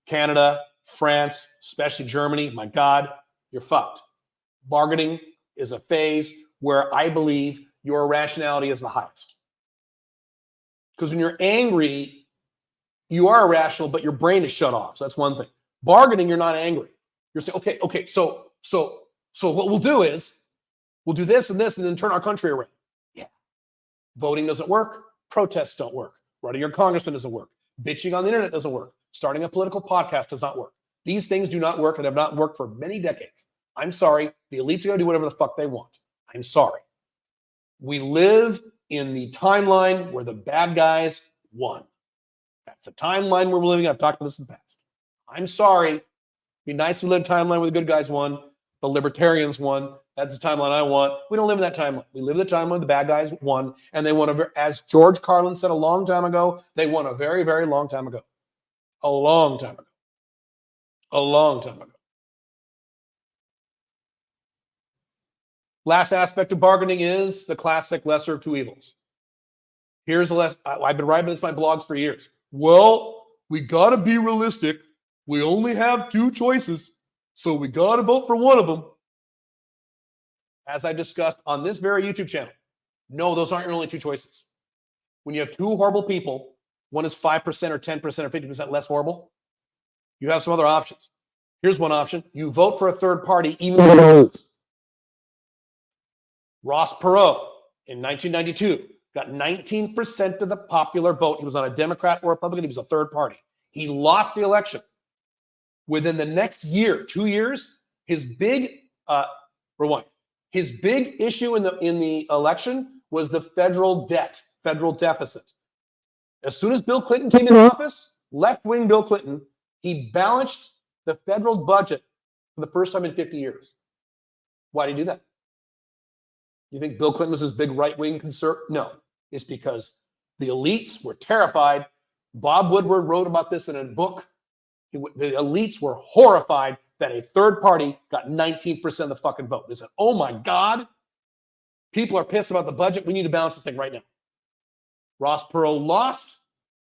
Canada, France, especially Germany, my God, you're fucked. Bargaining is a phase where I believe your irrationality is the highest. Because when you're angry, you are irrational, but your brain is shut off. So that's one thing. Bargaining, you're not angry. You're saying, okay, so what we'll do is we'll do this and this and then turn our country around. Yeah. Voting doesn't work. Protests don't work. Running your congressman doesn't work. Bitching on the internet doesn't work. Starting a political podcast does not work. These things do not work and have not worked for many decades. I'm sorry. The elites are going to do whatever the fuck they want. I'm sorry. We live in the timeline where the bad guys won. That's the timeline we're living in. I've talked about this in the past. I'm sorry. It'd be nice to live in a timeline where the good guys won. The libertarians won. That's the timeline I want. We don't live in that timeline. We live in the timeline the bad guys won. And they won, as George Carlin said a long time ago, they won a very, very long time ago. A long time ago. A long time ago. Last aspect of bargaining is the classic lesser of two evils. Here's the lesson. I've been writing this in my blogs for years. Well, we got to be realistic. We only have two choices, so we got to vote for one of them. As I discussed on this very YouTube channel, no, those aren't your only two choices. When you have two horrible people, one is 5% or 10% or 50% less horrible, you have some other options. Here's one option. You vote for a third party, even though you lose. Ross Perot in 1992 got 19% of the popular vote. He was on a Democrat or Republican. He was a third party. He lost the election. Within the next year, 2 years, his big His big issue in the election was the federal debt, federal deficit. As soon as Bill Clinton came into office, left-wing Bill Clinton, he balanced the federal budget for the first time in 50 years. Why did he do that? You think Bill Clinton was his big right-wing concern? No. It's because the elites were terrified. Bob Woodward wrote about this in a book. The elites were horrified that a third party got 19% of the fucking vote. They said, oh my God, people are pissed about the budget. We need to balance this thing right now. Ross Perot lost,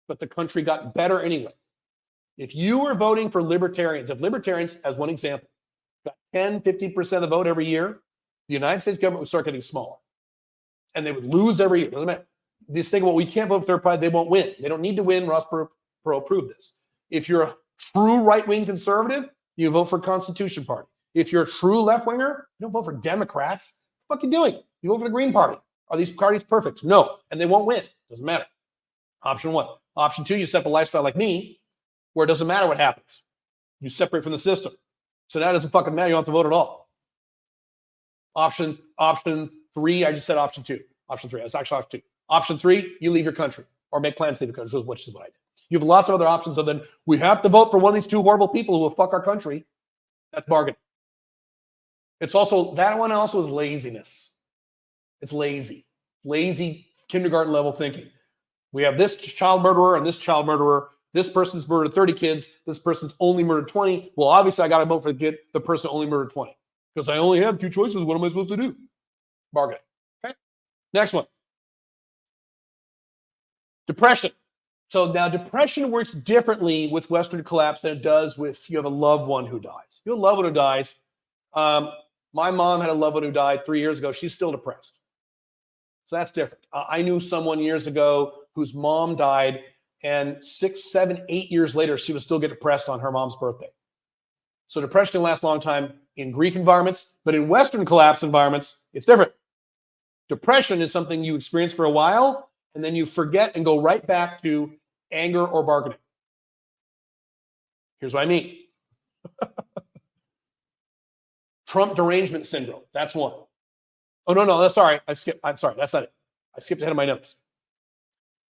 but the country got better anyway. If you were voting for libertarians, if libertarians, as one example, got 10, 15% of the vote every year, the United States government would start getting smaller. And they would lose every year. Doesn't matter. This thing, well, we can't vote for third party, they won't win. They don't need to win. Ross Perot proved this. If you're a true right-wing conservative, you vote for Constitution Party. If you're a true left-winger, you don't vote for Democrats. What the fuck are you doing? You vote for the Green Party. Are these parties perfect? No. And they won't win. Doesn't matter. Option one. Option two, you set up a lifestyle like me, where it doesn't matter what happens. You separate from the system. So now it doesn't fucking matter. You don't have to vote at all. Option three, I just said option two. Option three, that's actually option two. Option three, you leave your country or make plans to leave your country, which is what I did. You have lots of other options other than we have to vote for one of these two horrible people who will fuck our country. That's bargaining. It's also, that one also is laziness. It's lazy. Lazy kindergarten level thinking. We have this child murderer and this child murderer. This person's murdered 30 kids. This person's only murdered 20. Well, obviously I got to vote for the person who only murdered 20 because I only have two choices. What am I supposed to do? Bargaining. Okay. Next one. Depression. So now depression works differently with Western collapse than it does with you have a loved one who dies. You have a loved one who dies. My mom had a loved one who died 3 years ago. She's still depressed. So that's different. I knew someone years ago whose mom died, and 6, 7, 8 years later, she would still get depressed on her mom's birthday. So depression can last a long time in grief environments, but in Western collapse environments, it's different. Depression is something you experience for a while, and then you forget and go right back to anger or bargaining. Here's what I mean. Trump derangement syndrome. That's one. Oh, no, that's sorry. I'm sorry. That's not it. I skipped ahead of my notes.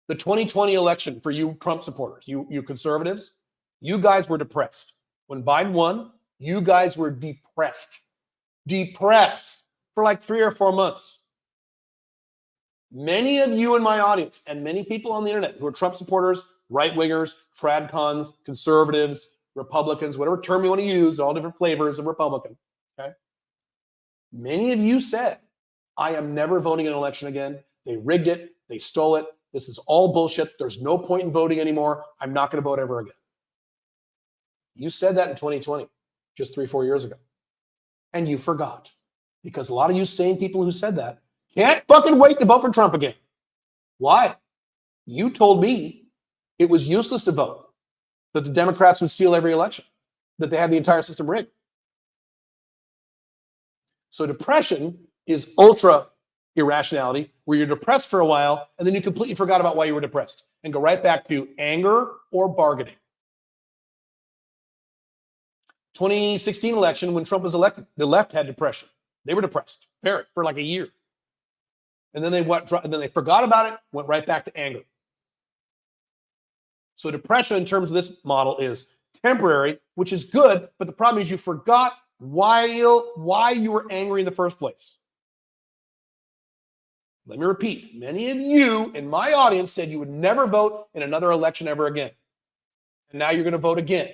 The 2020 election for you Trump supporters, you conservatives, you guys were depressed. When Biden won, you guys were depressed. Depressed for like 3 or 4 months. Many of you in my audience and many people on the internet who are Trump supporters, right-wingers, tradcons, conservatives, Republicans, whatever term you want to use, all different flavors of Republican, okay? Many of you said, I am never voting in an election again. They rigged it. They stole it. This is all bullshit. There's no point in voting anymore. I'm not going to vote ever again. You said that in 2020, just 3, 4 years ago. And you forgot. Because a lot of you sane people who said that can't fucking wait to vote for Trump again. Why? You told me it was useless to vote, that the Democrats would steal every election, that they had the entire system rigged. So depression is ultra irrationality, where you're depressed for a while and then you completely forgot about why you were depressed and go right back to anger or bargaining. 2016 election, when Trump was elected, the left had depression. They were depressed for like a year. And then they forgot about it, went right back to anger. So depression in terms of this model is temporary, which is good, but the problem is you forgot why you were angry in the first place. Let me repeat. Many of you in my audience said you would never vote in another election ever again. And now you're going to vote again.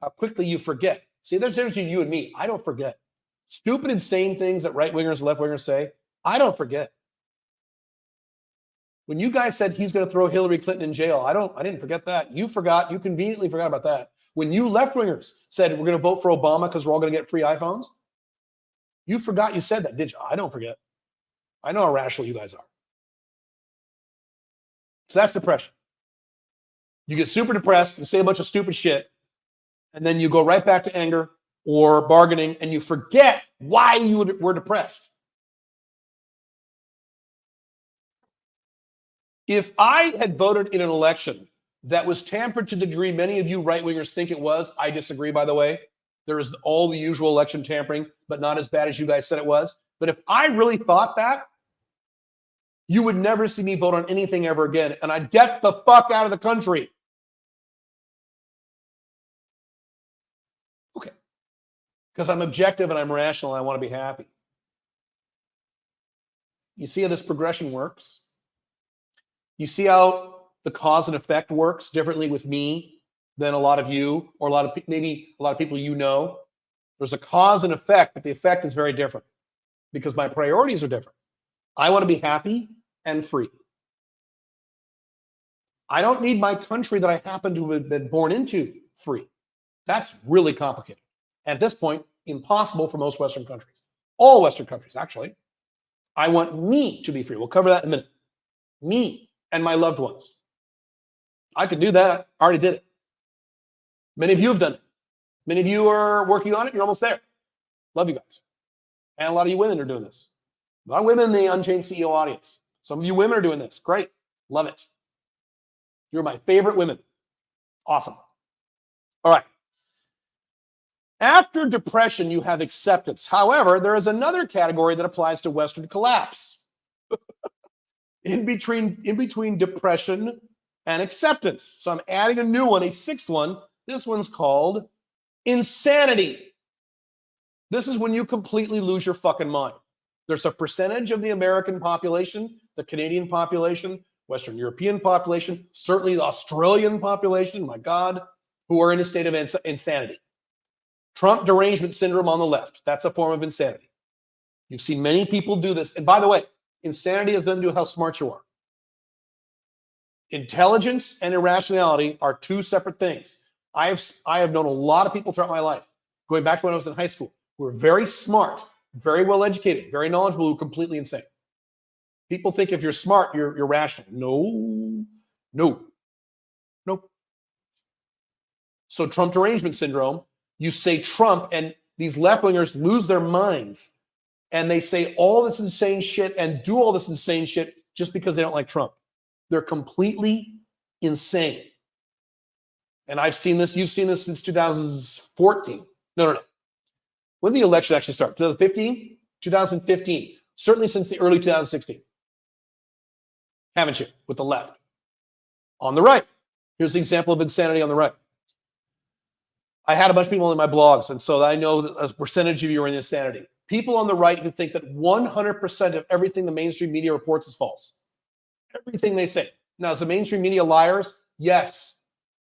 How quickly you forget. See, there's a difference between you and me. I don't forget. Stupid, insane things that right-wingers and left-wingers say, I don't forget. When you guys said he's going to throw Hillary Clinton in jail, I didn't forget that. You forgot. You conveniently forgot about that. When you left-wingers said we're going to vote for Obama because we're all going to get free iPhones, you forgot you said that, did you? I don't forget. I know how rational you guys are. So that's depression. You get super depressed, you say a bunch of stupid shit, and then you go right back to anger or bargaining, and you forget why you were depressed. If I had voted in an election that was tampered to the degree many of you right-wingers think it was, I disagree, by the way. There is all the usual election tampering, but not as bad as you guys said it was. But if I really thought that, you would never see me vote on anything ever again, and I'd get the fuck out of the country. Okay. Because I'm objective and I'm rational and I want to be happy. You see how this progression works? You see how the cause and effect works differently with me than a lot of you, or maybe a lot of people you know. There's a cause and effect, but the effect is very different because my priorities are different. I want to be happy and free. I don't need my country that I happen to have been born into free. That's really complicated. At this point, impossible for most Western countries. All Western countries, actually. I want me to be free. We'll cover that in a minute. Me and my loved ones. I can do that. I already did it. Many of you have done it. Many of you are working on it. You're almost there. Love you guys. And a lot of you women are doing this. A lot of women in the Unchained CEO audience. Some of you women are doing this. Great. Love it. You're my favorite women. Awesome. All right. After depression, you have acceptance. However, there is another category that applies to Western collapse. in between depression and acceptance. So I'm adding a new one, a sixth one. This one's called insanity. This is when you completely lose your fucking mind. There's a percentage of the American population, the Canadian population, Western European population, certainly the Australian population, my God, who are in a state of insanity. Trump derangement syndrome on the left. That's a form of insanity. You've seen many people do this. And by the way, insanity has nothing to do with how smart you are. Intelligence and irrationality are two separate things. I have known a lot of people throughout my life, going back to when I was in high school, who are very smart, very well educated, very knowledgeable, who are completely insane. People think if you're smart, you're rational. No. So Trump derangement syndrome, you say Trump and these left-wingers lose their minds and they say all this insane shit and do all this insane shit just because they don't like Trump. They're completely insane. And I've seen this, you've seen this since 2014. No. When did the election actually start? 2015? 2015. Certainly since the early 2016. Haven't you? With the left. On the right. Here's the example of insanity on the right. I had a bunch of people in my blogs, and so I know that a percentage of you are in insanity. People on the right who think that 100% of everything the mainstream media reports is false. Everything they say. Now, is the mainstream media liars? Yes.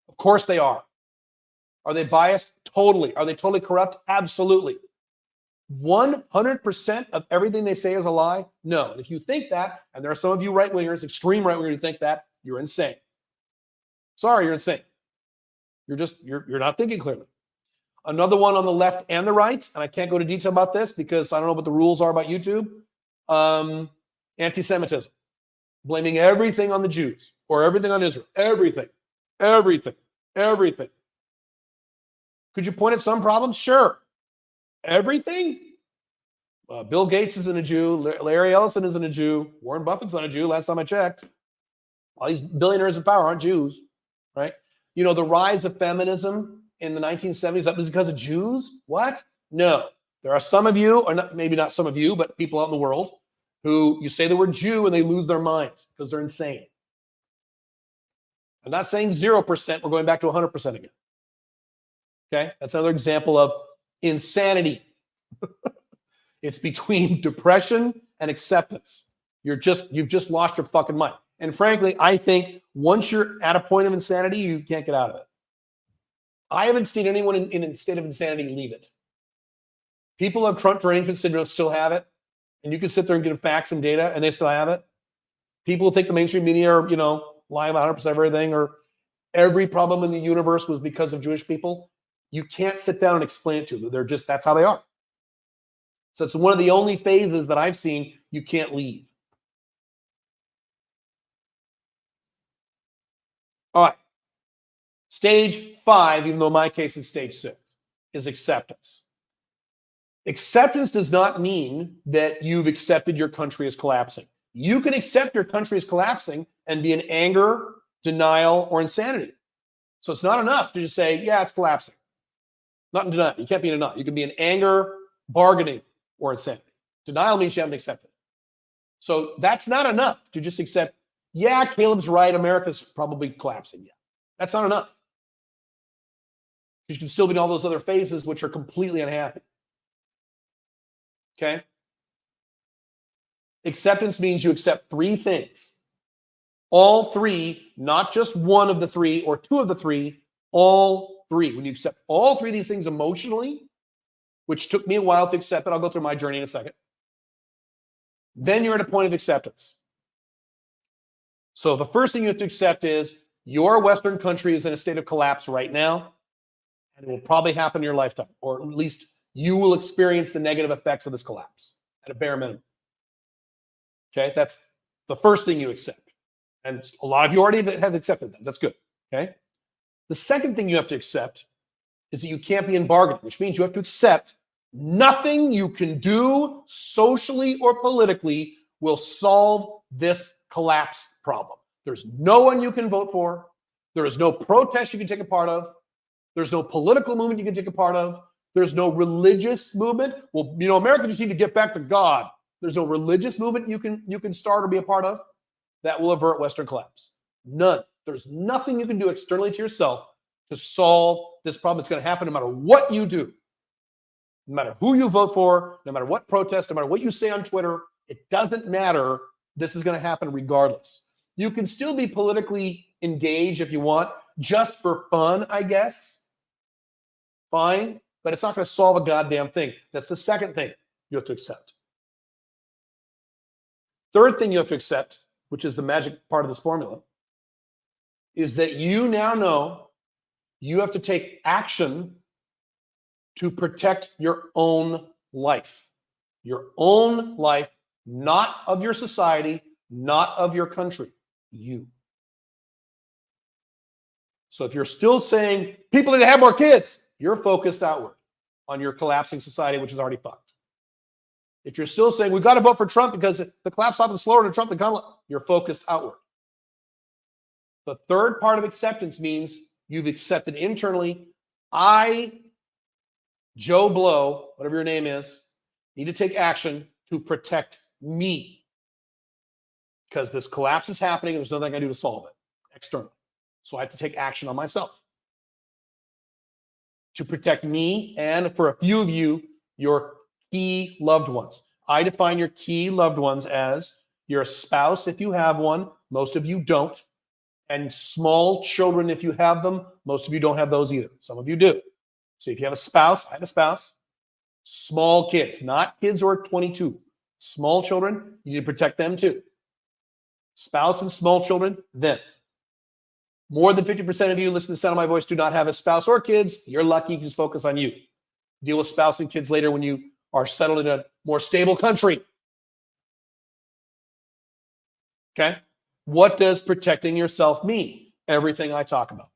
Of course they are. Are they biased? Totally. Are they totally corrupt? Absolutely. 100% of everything they say is a lie? No. And if you think that, and there are some of you right-wingers, extreme right-wingers who think that, you're insane. Sorry, you're insane. You're not thinking clearly. Another one on the left and the right, and I can't go into detail about this because I don't know what the rules are about YouTube. Anti-Semitism. Blaming everything on the Jews or everything on Israel. Everything. Could you point at some problems? Sure. Everything? Bill Gates isn't a Jew. Larry Ellison isn't a Jew. Warren Buffett's not a Jew. Last time I checked. All these billionaires in power aren't Jews, right? You know, the rise of feminism in the 1970s, that was because of Jews? What? No. There are some of you, or not, maybe not some of you, but people out in the world who you say the word Jew and they lose their minds because they're insane. I'm not saying 0%. We're going back to 100% again. Okay? That's another example of insanity. It's between depression and acceptance. You've just lost your fucking mind. And frankly, I think once you're at a point of insanity, you can't get out of it. I haven't seen anyone in a state of insanity leave it. People who have Trump derangement syndrome still have it. And you can sit there and get facts and data and they still have it. People who think the mainstream media are, lying about 100% of everything, or every problem in the universe was because of Jewish people. You can't sit down and explain it to them. That's how they are. So it's one of the only phases that I've seen you can't leave. All right. Stage 5, even though in my case it's stage 6, is acceptance. Acceptance does not mean that you've accepted your country is collapsing. You can accept your country is collapsing and be in anger, denial, or insanity. So it's not enough to just say, yeah, it's collapsing. Not in denial. You can't be in denial. You can be in anger, bargaining, or insanity. Denial means you haven't accepted. So that's not enough to just accept, yeah, Caleb's right, America's probably collapsing. Yeah, that's not enough. You can still be in all those other phases which are completely unhappy. Okay? Acceptance means you accept 3 things. All 3, not just one of the 3 or 2 of the 3, all three, when you accept all three of these things emotionally, which took me a while to accept, but I'll go through my journey in a second, then you're at a point of acceptance. So the first thing you have to accept is your Western country is in a state of collapse right now, and it will probably happen in your lifetime, or at least you will experience the negative effects of this collapse at a bare minimum. Okay, that's the first thing you accept. And a lot of you already have accepted that. That's good. Okay. The second thing you have to accept is that you can't be in bargaining, which means you have to accept nothing you can do socially or politically will solve this collapse problem. There's no one you can vote for. There is no protest you can take a part of. There's no political movement you can take a part of. There's no religious movement. Well, Americans just need to get back to God. There's no religious movement you can start or be a part of that will avert Western collapse. None. There's nothing you can do externally to yourself to solve this problem. It's going to happen no matter what you do. No matter who you vote for, no matter what protest, no matter what you say on Twitter, it doesn't matter. This is going to happen regardless. You can still be politically engaged if you want, just for fun, I guess. Fine, but it's not going to solve a goddamn thing. That's the second thing you have to accept. Third thing you have to accept, which is the magic part of this formula, is that you now know you have to take action to protect your own life. Your own life, not of your society, not of your country. You. So if you're still saying people need to have more kids, you're focused outward on your collapsing society, which is already fucked. If you're still saying we've got to vote for Trump because the collapse happens slower than Trump, you're focused outward. The third part of acceptance means you've accepted internally. I, Joe Blow, whatever your name is, need to take action to protect me. Because this collapse is happening and there's nothing I can do to solve it externally. So I have to take action on myself to protect me and, for a few of you, your key loved ones. I define your key loved ones as your spouse if you have one. Most of you don't. And small children if you have them. Most of you don't have those either. Some of you do. So if you have a spouse, I have a spouse. Small kids, not kids who are 22. Small children, you need to protect them too. Spouse and small children, then. More than 50% of you listen to the sound of my voice do not have a spouse or kids. You're lucky. You can just focus on you. Deal with spouse and kids later when you are settled in a more stable country. Okay? What does protecting yourself mean? Everything I talk about.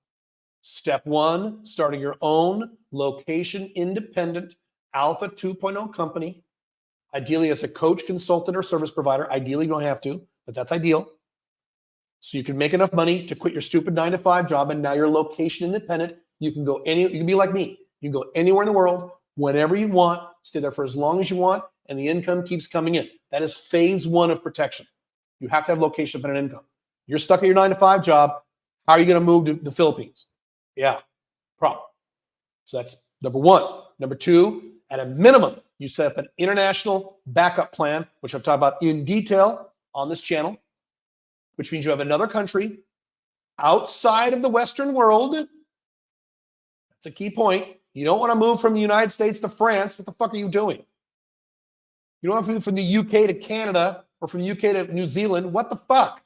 Step one, starting your own location-independent Alpha 2.0 company, ideally as a coach, consultant, or service provider. Ideally, you don't have to, but that's ideal. So you can make enough money to quit your stupid 9-to-5 job, and now you're location independent. You can go you can be like me. You can go anywhere in the world, whenever you want, stay there for as long as you want, and the income keeps coming in. That is phase one of protection. You have to have location dependent income. You're stuck at your 9-to-5 job. How are you going to move to the Philippines? Yeah, problem. So that's number one. Number two, at a minimum, you set up an international backup plan, which I've talked about in detail on this channel, which means you have another country outside of the Western world. That's a key point. You don't want to move from the United States to France. What the fuck are you doing? You don't have to move from the UK to Canada or from the UK to New Zealand. What the fuck?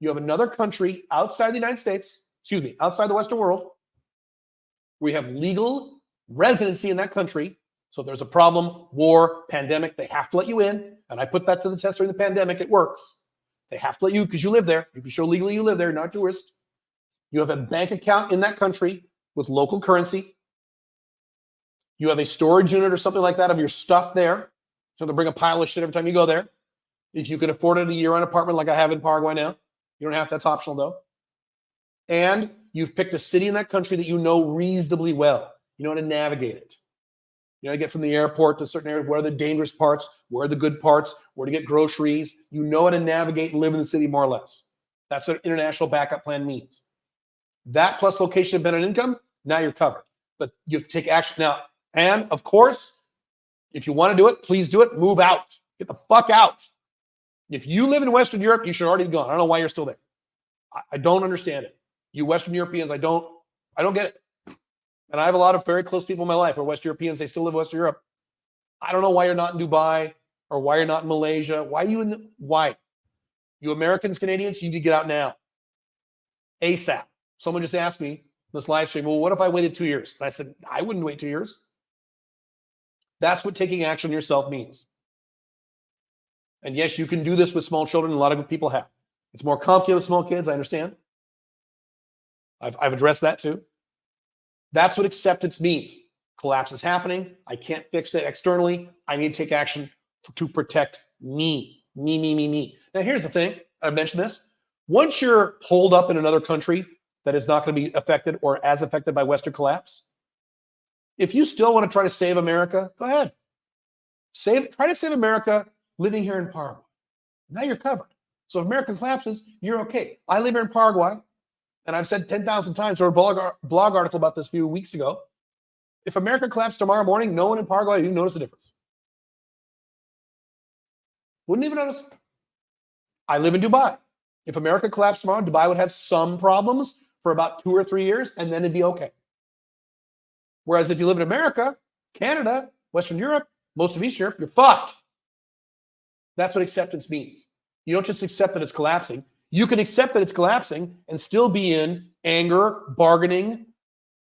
You have another country outside the United States, outside the Western world, where you have legal residency in that country. So if there's a problem, war, pandemic, they have to let you in. And I put that to the test during the pandemic. It works. They have to let you because you live there. You can show legally you live there, not a tourist. You have a bank account in that country with local currency. You have a storage unit or something like that of your stuff there. So to bring a pile of shit every time you go there. If you can afford it, a year-round apartment like I have in Paraguay now. You don't have to, that's optional though. And you've picked a city in that country that you know reasonably well. You know how to navigate it. You know, to get from the airport to certain areas, where are the dangerous parts, where are the good parts, where to get groceries. You know how to navigate and live in the city more or less. That's what an international backup plan means. That plus location dependent income, now you're covered. But you have to take action now. And of course, if you want to do it, please do it. Move out. Get the fuck out. If you live in Western Europe, you should already be gone. I don't know why you're still there. I don't understand it. You Western Europeans, I don't I don't get it. And I have a lot of very close people in my life who are West Europeans. They still live in Western Europe. I don't know why you're not in Dubai or why you're not in Malaysia. Why? You Americans, Canadians, you need to get out now. ASAP. Someone just asked me this live stream, well, what if I waited 2 years? And I said, I wouldn't wait 2 years. That's what taking action on yourself means. And yes, you can do this with small children. A lot of people have. It's more complicated with small kids. I understand. I've addressed that too. That's what acceptance means. Collapse is happening. I can't fix it externally. I need to take action to protect me. Me. Now, here's the thing. I mentioned this. Once you're holed up in another country that is not going to be affected or as affected by Western collapse, if you still want to try to save America, go ahead. Try to save America living here in Paraguay. Now you're covered. So if America collapses, you're okay. I live here in Paraguay, and I've said 10,000 times, or a blog article about this a few weeks ago. If America collapsed tomorrow morning, no one in Paraguay even notice a difference. Wouldn't even notice. I live in Dubai. If America collapsed tomorrow, Dubai would have some problems for about 2 or 3 years, and then it'd be okay. Whereas if you live in America, Canada, Western Europe, most of Eastern Europe, you're fucked. That's what acceptance means. You don't just accept that it's collapsing. You can accept that it's collapsing and still be in anger, bargaining,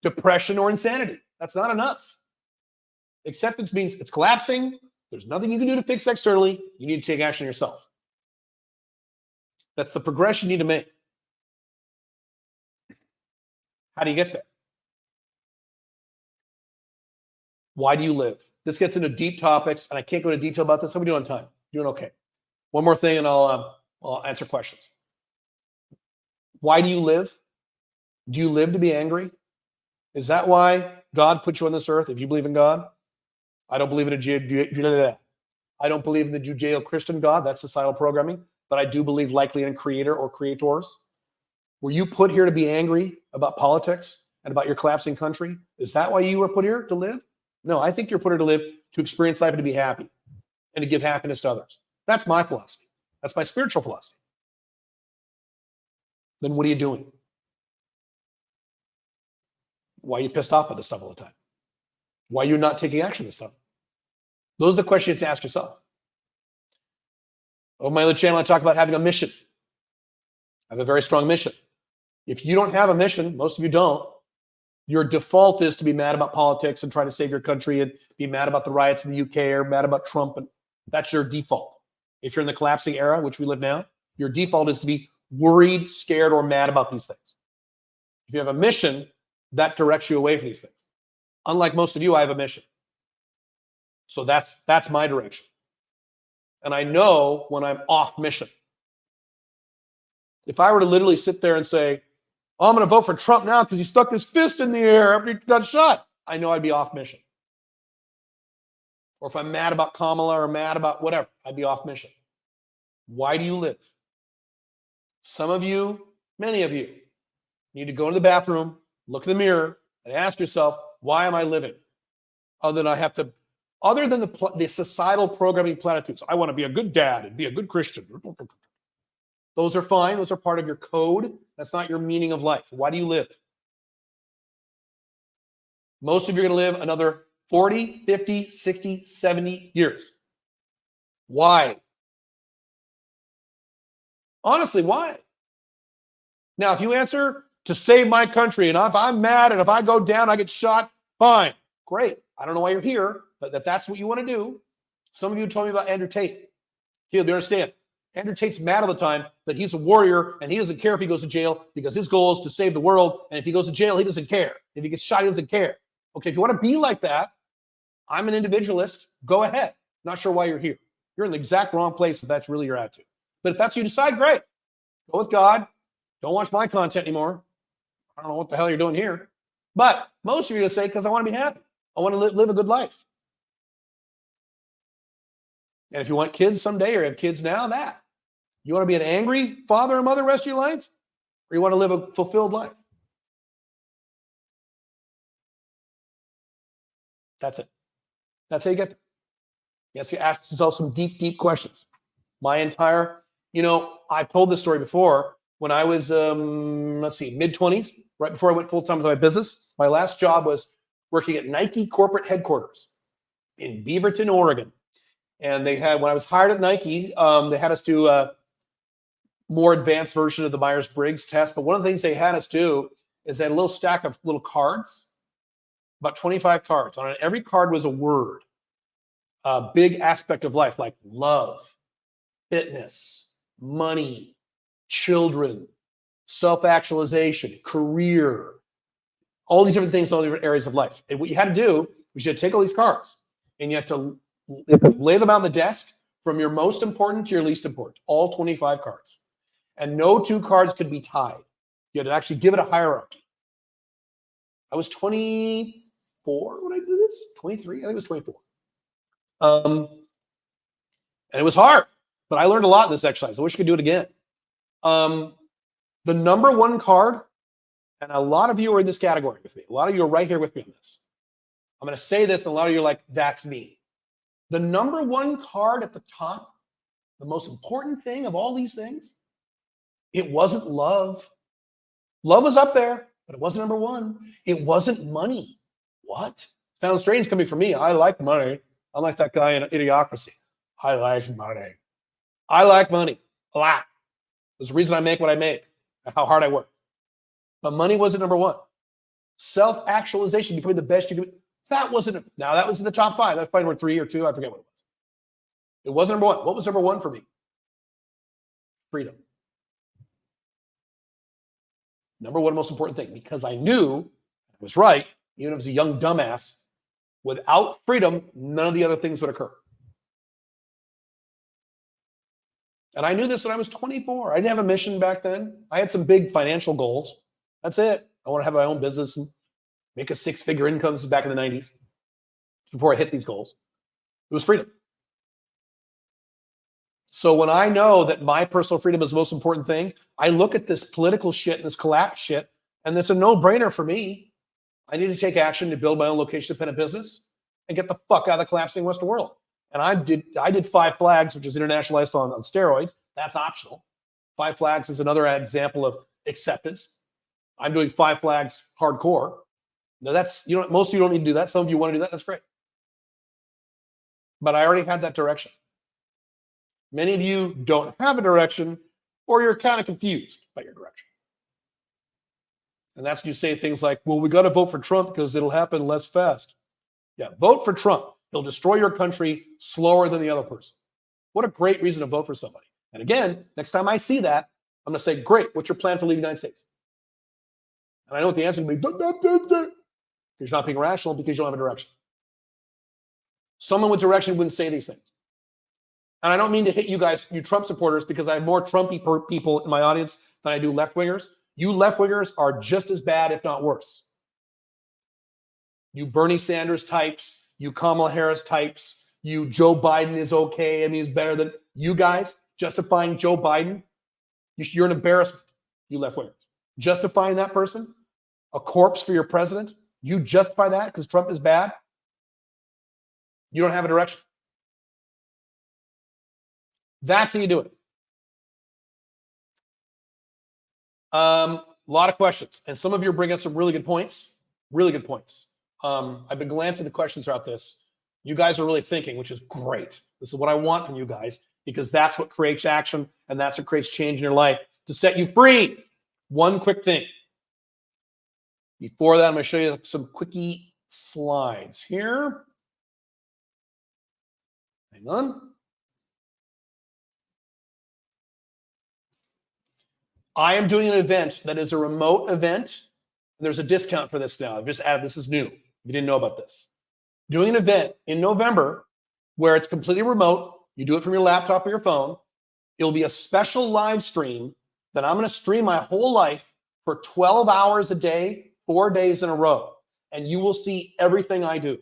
depression, or insanity. That's not enough. Acceptance means it's collapsing. There's nothing you can do to fix externally. You need to take action yourself. That's the progression you need to make. How do you get there? Why do you live? This gets into deep topics, and I can't go into detail about this. How are we doing on time? Doing okay. One more thing, and I'll answer questions. Why do you live? Do you live to be angry? Is that why God put you on this earth? If you believe in God, I don't believe in I don't believe in the Judeo-Christian God. That's societal programming. But I do believe likely in creator or creators. Were you put here to be angry about politics and about your collapsing country? Is that why you were put here to live? No, I think you're put here to live, to experience life and to be happy and to give happiness to others. That's my philosophy. That's my spiritual philosophy. Then what are you doing? Why are you pissed off by this stuff all the time? Why are you not taking action on this stuff? Those are the questions you have to ask yourself. On my other channel, I talk about having a mission. I have a very strong mission. If you don't have a mission, most of you don't, your default is to be mad about politics and try to save your country and be mad about the riots in the UK or mad about Trump. And that's your default. If you're in the collapsing era, which we live now, your default is to be worried, scared, or mad about these things. If you have a mission, that directs you away from these things. Unlike most of you, I have a mission. So that's my direction. And I know when I'm off mission. If I were to literally sit there and say, oh, I'm going to vote for Trump now because he stuck his fist in the air after he got shot, I know I'd be off mission. Or if I'm mad about Kamala or mad about whatever, I'd be off mission. Why do you live? Some of you, many of you, need to go to the bathroom, look in the mirror, and ask yourself, why am I living? Other than the societal programming platitudes. I want to be a good dad and be a good Christian. Those are fine. Those are part of your code. That's not your meaning of life. Why do you live? Most of you are going to live another 40, 50, 60, 70 years. Why? Honestly, why? Now, if you answer to save my country, and if I'm mad and if I go down, I get shot, fine. Great. I don't know why you're here, but if that's what you want to do. Some of you told me about Andrew Tate. You understand? Andrew Tate's mad all the time that he's a warrior and he doesn't care if he goes to jail because his goal is to save the world. And if he goes to jail, he doesn't care. If he gets shot, he doesn't care. Okay, if you want to be like that, I'm an individualist. Go ahead. Not sure why you're here. You're in the exact wrong place if that's really your attitude. But if that's what you decide, great. Go with God. Don't watch my content anymore. I don't know what the hell you're doing here. But most of you are going to say, because I want to be happy. I want to live a good life. And if you want kids someday or have kids now, that. You want to be an angry father or mother the rest of your life? Or you want to live a fulfilled life? That's it. That's how you get there. You have to ask yourself some deep, deep questions. I've told this story before. when I was, mid-20s, right before I went full-time with my business, my last job was working at Nike corporate headquarters in Beaverton, Oregon. And they had, when I was hired at Nike, they had us do a more advanced version of the Myers-Briggs test. But one of the things they had us do is they had a little stack of little cards, about 25 cards. On it, every card was a word, a big aspect of life, like love, fitness, money, children, self-actualization, career, all these different things, all different areas of life. And what you had to do was you had to take all these cards and you had to lay them out on the desk from your most important to your least important, all 25 cards. And no two cards could be tied. You had to actually give it a hierarchy. I was 24 when I did this, 23, I think it was 24. And it was hard, but I learned a lot in this exercise. I wish I could do it again. The number one card, and a lot of you are in this category with me. A lot of you are right here with me on this. I'm going to say this, and a lot of you are like, that's me. The number one card at the top, the most important thing of all these things, it wasn't love. Love was up there, but it wasn't number one. It wasn't money. What? Sounds strange coming from me. I like money. I'm like that guy in Idiocracy. I like money. I like money a lot. There's a reason I make what I make and how hard I work. But money wasn't number one. Self-actualization, becoming the best you can be. That wasn't, now that was in the top 5. That's probably number 3 or 2. I forget what it was. It wasn't number 1. What was number 1 for me? Freedom. Number 1 most important thing, because I knew I was right, even if I was a young dumbass, without freedom, none of the other things would occur. And I knew this when I was 24. I didn't have a mission back then. I had some big financial goals. That's it. I want to have my own business and make a 6-figure income. This is back in the 90s, before I hit these goals. It was freedom. So when I know that my personal freedom is the most important thing, I look at this political shit and this collapse shit, and it's a no-brainer for me. I need to take action to build my own location-dependent business and get the fuck out of the collapsing Western world. And I did 5 Flags, which is internationalized on steroids. That's optional. 5 Flags is another example of acceptance. I'm doing 5 Flags hardcore. Now that's, most of you don't need to do that. Some of you want to do that. That's great. But I already had that direction. Many of you don't have a direction, or you're kind of confused by your direction. And that's when you say things like, well, we got to vote for Trump because it'll happen less fast. Yeah, vote for Trump. He'll destroy your country slower than the other person. What a great reason to vote for somebody. And again, next time I see that, I'm going to say, great, what's your plan for leaving the United States? And I know what the answer is going to be, because you're not being rational, because you don't have a direction. Someone with direction wouldn't say these things. And I don't mean to hit you guys, you Trump supporters, because I have more Trumpy people in my audience than I do left-wingers. You left-wingers are just as bad, if not worse. You Bernie Sanders types, you Kamala Harris types, you Joe Biden is okay, I mean, he's better than you guys justifying Joe Biden. You're an embarrassment, you left-wingers. Justifying that person, a corpse for your president, you justify that because Trump is bad? You don't have a direction. That's how you do it. A lot of questions, and some of you are bringing up some really good points. Really good points. I've been glancing at the questions throughout this. You guys are really thinking, which is great. This is what I want from you guys, because that's what creates action, and that's what creates change in your life to set you free. One quick thing. Before that, I'm going to show you some quickie slides here. Hang on. I am doing an event that is a remote event. And there's a discount for this now. I've just added, this is new. If you didn't know about this. Doing an event in November where it's completely remote. You do it from your laptop or your phone. It'll be a special live stream that I'm going to stream my whole life for 12 hours a day, 4 days in a row. And you will see everything I do.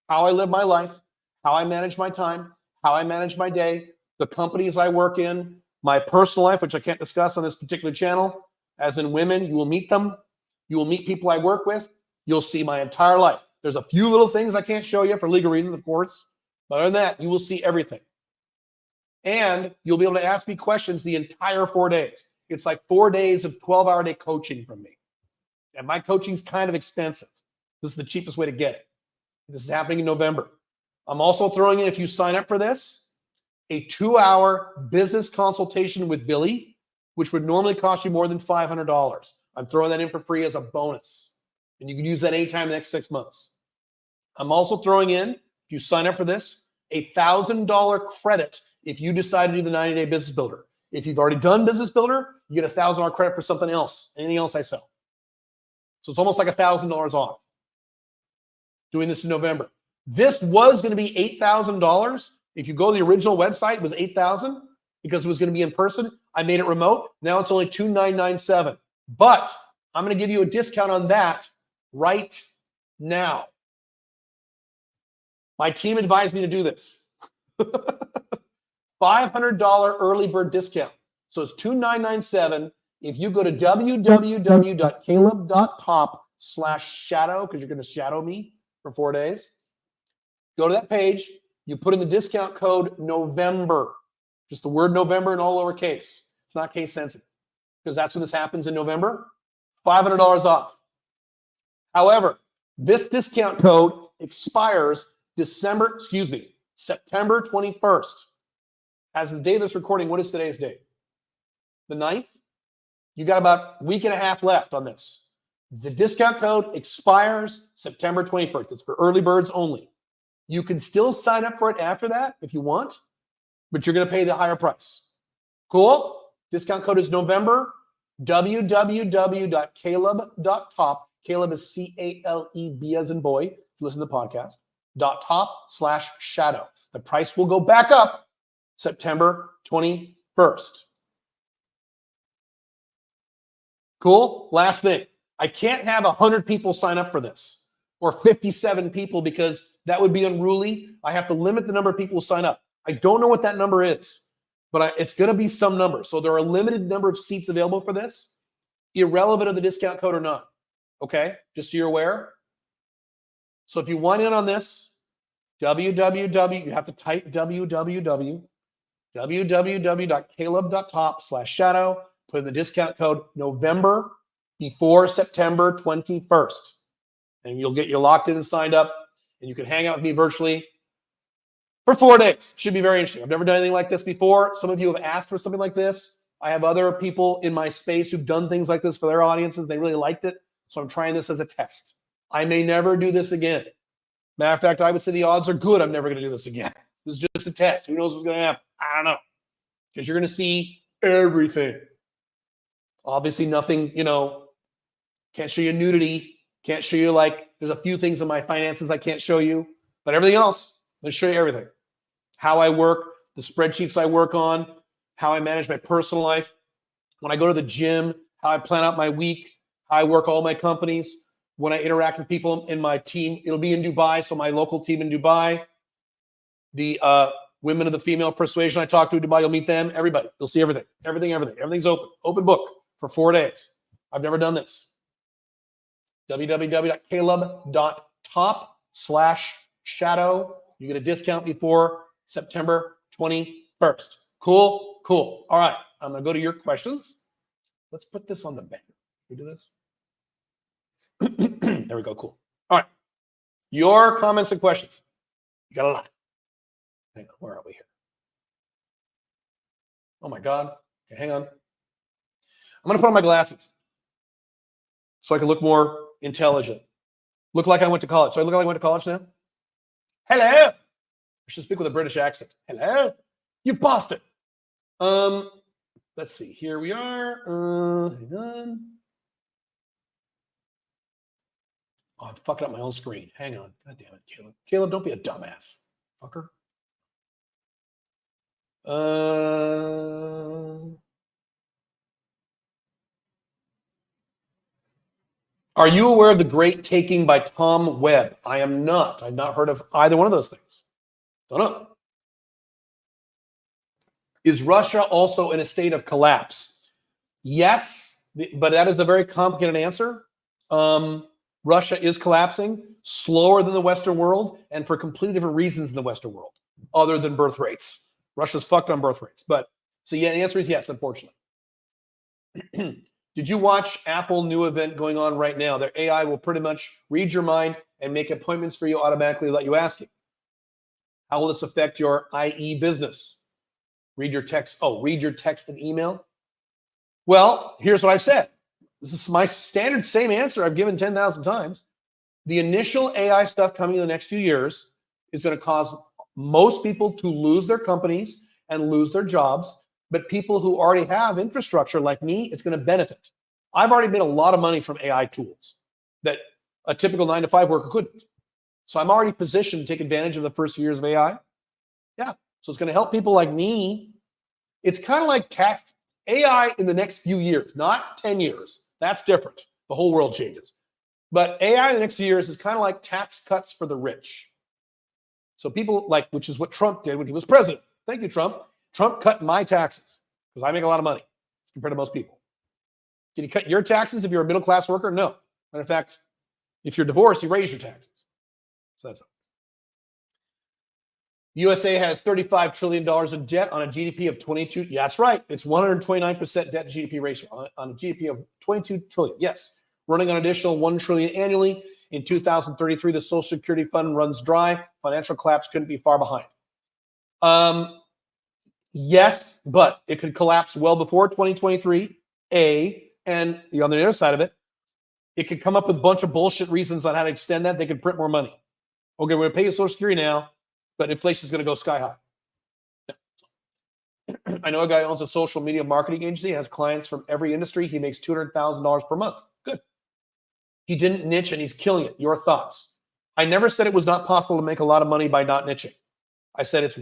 How I live my life, how I manage my time, how I manage my day, the companies I work in, my personal life, which I can't discuss on this particular channel. As in women, you will meet them. You will meet people I work with. You'll see my entire life. There's a few little things I can't show you for legal reasons, of course. But other than that, you will see everything. And you'll be able to ask me questions the entire 4 days. It's like 4 days of 12-hour day coaching from me. And my coaching's kind of expensive. This is the cheapest way to get it. This is happening in November. I'm also throwing in, if you sign up for this, a 2-hour business consultation with Billy, which would normally cost you more than $500. I'm throwing that in for free as a bonus. And you can use that anytime in the next 6 months. I'm also throwing in, if you sign up for this, a $1,000 credit if you decide to do the 90-day business builder. If you've already done business builder, you get a $1,000 credit for something else, anything else I sell. So it's almost like $1,000 off. Doing this in November. This was going to be $8,000. If you go to the original website, it was $8,000 because it was going to be in person. I made it remote. Now it's only $2,997. But I'm going to give you a discount on that right now. My team advised me to do this. $500 early bird discount. So it's $2,997. If you go to www.caleb.top/shadow, because you're going to shadow me for 4 days, go to that page. You put in the discount code November, just the word November in all lowercase. It's not case sensitive because that's when this happens in November. $500 off. However, this discount code expires September 21st. As the day of this recording, what is today's date? The 9th? You got about a week and a half left on this. The discount code expires September 21st. It's for early birds only. You can still sign up for it after that if you want, but you're going to pay the higher price. Cool? Discount code is November. www.caleb.top. Caleb is C-A-L-E-B as in boy. If you listen to the podcast. .top/shadow. The price will go back up September 21st. Cool? Last thing. I can't have 100 people sign up for this or 57 people because that would be unruly. I have to limit the number of people who sign up. I don't know what that number is, but it's going to be some number. So there are a limited number of seats available for this, irrelevant of the discount code or not. Okay? Just so you're aware. So if you want in on this, you have to type www.caleb.top/shadow, put in the discount code November before September 21st. And you're locked in and signed up, and you can hang out with me virtually for 4 days. Should be very interesting. I've never done anything like this before. Some of you have asked for something like this. I have other people in my space who've done things like this for their audiences. They really liked it. So I'm trying this as a test. I may never do this again. Matter of fact, I would say the odds are good I'm never going to do this again. This is just a test. Who knows what's going to happen? I don't know. Because you're going to see everything. Obviously, nothing, can't show you nudity. Can't show you, there's a few things in my finances I can't show you. But everything else, let's show you everything. How I work, the spreadsheets I work on, how I manage my personal life. When I go to the gym, how I plan out my week, how I work all my companies. When I interact with people in my team, it'll be in Dubai. So my local team in Dubai, the women of the female persuasion I talk to in Dubai, you'll meet them. Everybody, you'll see everything. Everything's open book for 4 days. I've never done this. www.caleb.top/shadow. You get a discount before September 21st. Cool. All right. I'm going to go to your questions. Let's put this on the banner. Can we do this? There we go. Cool. All right. Your comments and questions. You got a lot. Hang on. Where are we here? Oh my God. Okay, hang on. I'm going to put on my glasses so I can look more intelligent. Look like I went to college. So I look like I went to college now? Hello. I should speak with a British accent. Hello. You bastard. Let's see. Here we are. Hang on. Oh, I'm fucking up my own screen. Hang on. God damn it, Caleb. Caleb, don't be a dumbass. Fucker. Are you aware of the Great Taking by Tom Webb? I am not. I've not heard of either one of those things. Don't know. Is Russia also in a state of collapse? Yes, but that is a very complicated answer. Russia is collapsing slower than the Western world and for completely different reasons in the Western world, other than birth rates. Russia's fucked on birth rates. But so yeah, the answer is yes, unfortunately. Did you watch Apple new event going on right now? Their AI will pretty much read your mind and make appointments for you automatically without you asking. How will this affect your IE business? Read your text. Oh, read your text and email. Well, here's what I've said. This is my standard same answer I've given 10,000 times. The initial AI stuff coming in the next few years is going to cause most people to lose their companies and lose their jobs. But people who already have infrastructure like me, it's going to benefit. I've already made a lot of money from AI tools that a typical 9-to-5 worker couldn't. So I'm already positioned to take advantage of the first years of AI. Yeah. So it's going to help people like me. It's kind of like tax AI in the next few years, not 10 years. That's different. The whole world changes. But AI in the next few years is kind of like tax cuts for the rich. So people like, which is what Trump did when he was president. Thank you, Trump. Trump cut my taxes because I make a lot of money compared to most people. Did he cut your taxes if you're a middle-class worker? No. Matter of fact, if you're divorced, you raise your taxes. So that's it. USA has $35 trillion in debt on a GDP of 22. Yeah, that's right. It's 129% debt to GDP ratio on a GDP of 22 trillion. Yes, running an additional 1 trillion annually. In 2033, the Social Security fund runs dry. Financial collapse couldn't be far behind. Yes, but it could collapse well before 2023. And on the other side of it, it could come up with a bunch of bullshit reasons on how to extend that. They could print more money. Okay, we're going to pay you Social Security now, but inflation is going to go sky high. I know a guy who owns a social media marketing agency, has clients from every industry. He makes $200,000 per month. Good. He didn't niche and he's killing it. Your thoughts? I never said it was not possible to make a lot of money by not niching. I said it's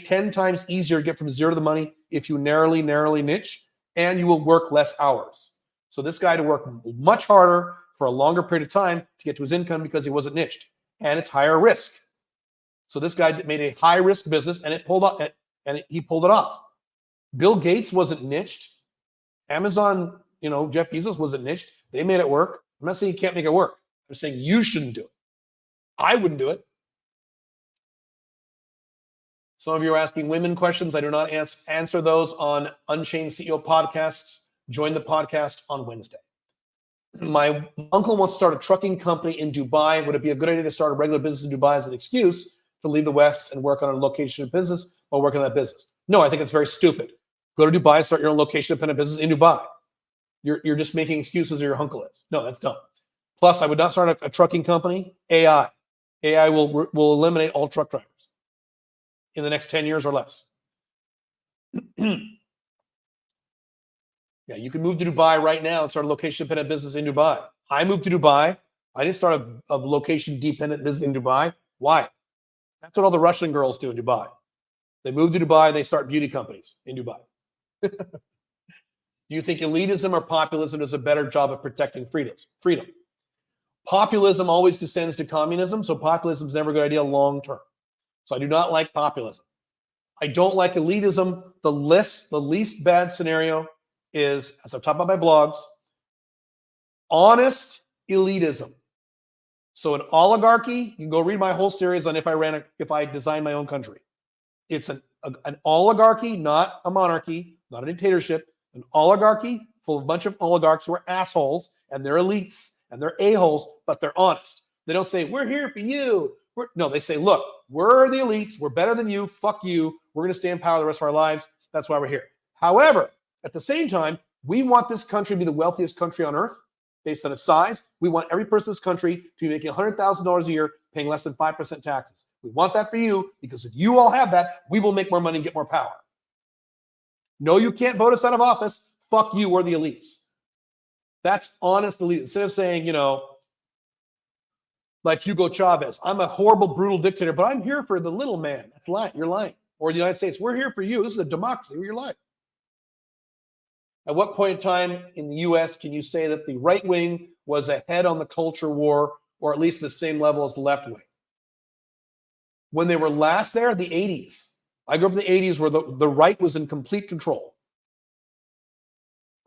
10 times easier to get from zero to the money if you narrowly niche, and you will work less hours. So this guy had to work much harder for a longer period of time to get to his income because he wasn't niched, and it's higher risk. So this guy made a high risk business, and he pulled it off. Bill Gates wasn't niched. Amazon, Jeff Bezos wasn't niched. They made it work. I'm not saying you can't make it work. I'm saying you shouldn't do it. I wouldn't do it. Some of you are asking women questions. I do not answer those on Unchained CEO podcasts. Join the podcast on Wednesday. My uncle wants to start a trucking company in Dubai. Would it be a good idea to start a regular business in Dubai as an excuse to leave the West and work on a location of business while working on that business? No, I think it's very stupid. Go to Dubai, start your own location-dependent business in Dubai. You're just making excuses, or your uncle is. No, that's dumb. Plus, I would not start a trucking company. AI will eliminate all truck drivers in the next 10 years or less. Yeah, you can move to Dubai right now and start a location-dependent business in Dubai. I moved to Dubai. I didn't start a location-dependent business in Dubai. Why? That's what all the Russian girls do in Dubai. They move to Dubai, they start beauty companies in Dubai. Do you think elitism or populism does a better job of protecting freedom? Populism always descends to communism, so populism is never a good idea long term. So I do not like populism. I don't like elitism. The least bad scenario is, as I've talked about my blogs, honest elitism. So an oligarchy, you can go read my whole series on if I designed my own country. It's an oligarchy, not a monarchy, not a dictatorship, an oligarchy full of a bunch of oligarchs who are assholes, and they're elites, and they're a-holes, but they're honest. They don't say, we're here for you. No, they say, look, we're the elites. We're better than you. Fuck you. We're going to stay in power the rest of our lives. That's why we're here. However, at the same time, we want this country to be the wealthiest country on earth based on its size. We want every person in this country to be making $100,000 a year, paying less than 5% taxes. We want that for you because if you all have that, we will make more money and get more power. No, you can't vote us out of office. Fuck you. We're the elites. That's honest elite. Instead of saying, like Hugo Chavez, I'm a horrible, brutal dictator, but I'm here for the little man. That's lying. You're lying. Or the United States, we're here for you. This is a democracy. You're lying. At what point in time in the U.S. can you say that the right wing was ahead on the culture war, or at least the same level as the left wing? When they were last there, the 80s. I grew up in the 80s where the right was in complete control.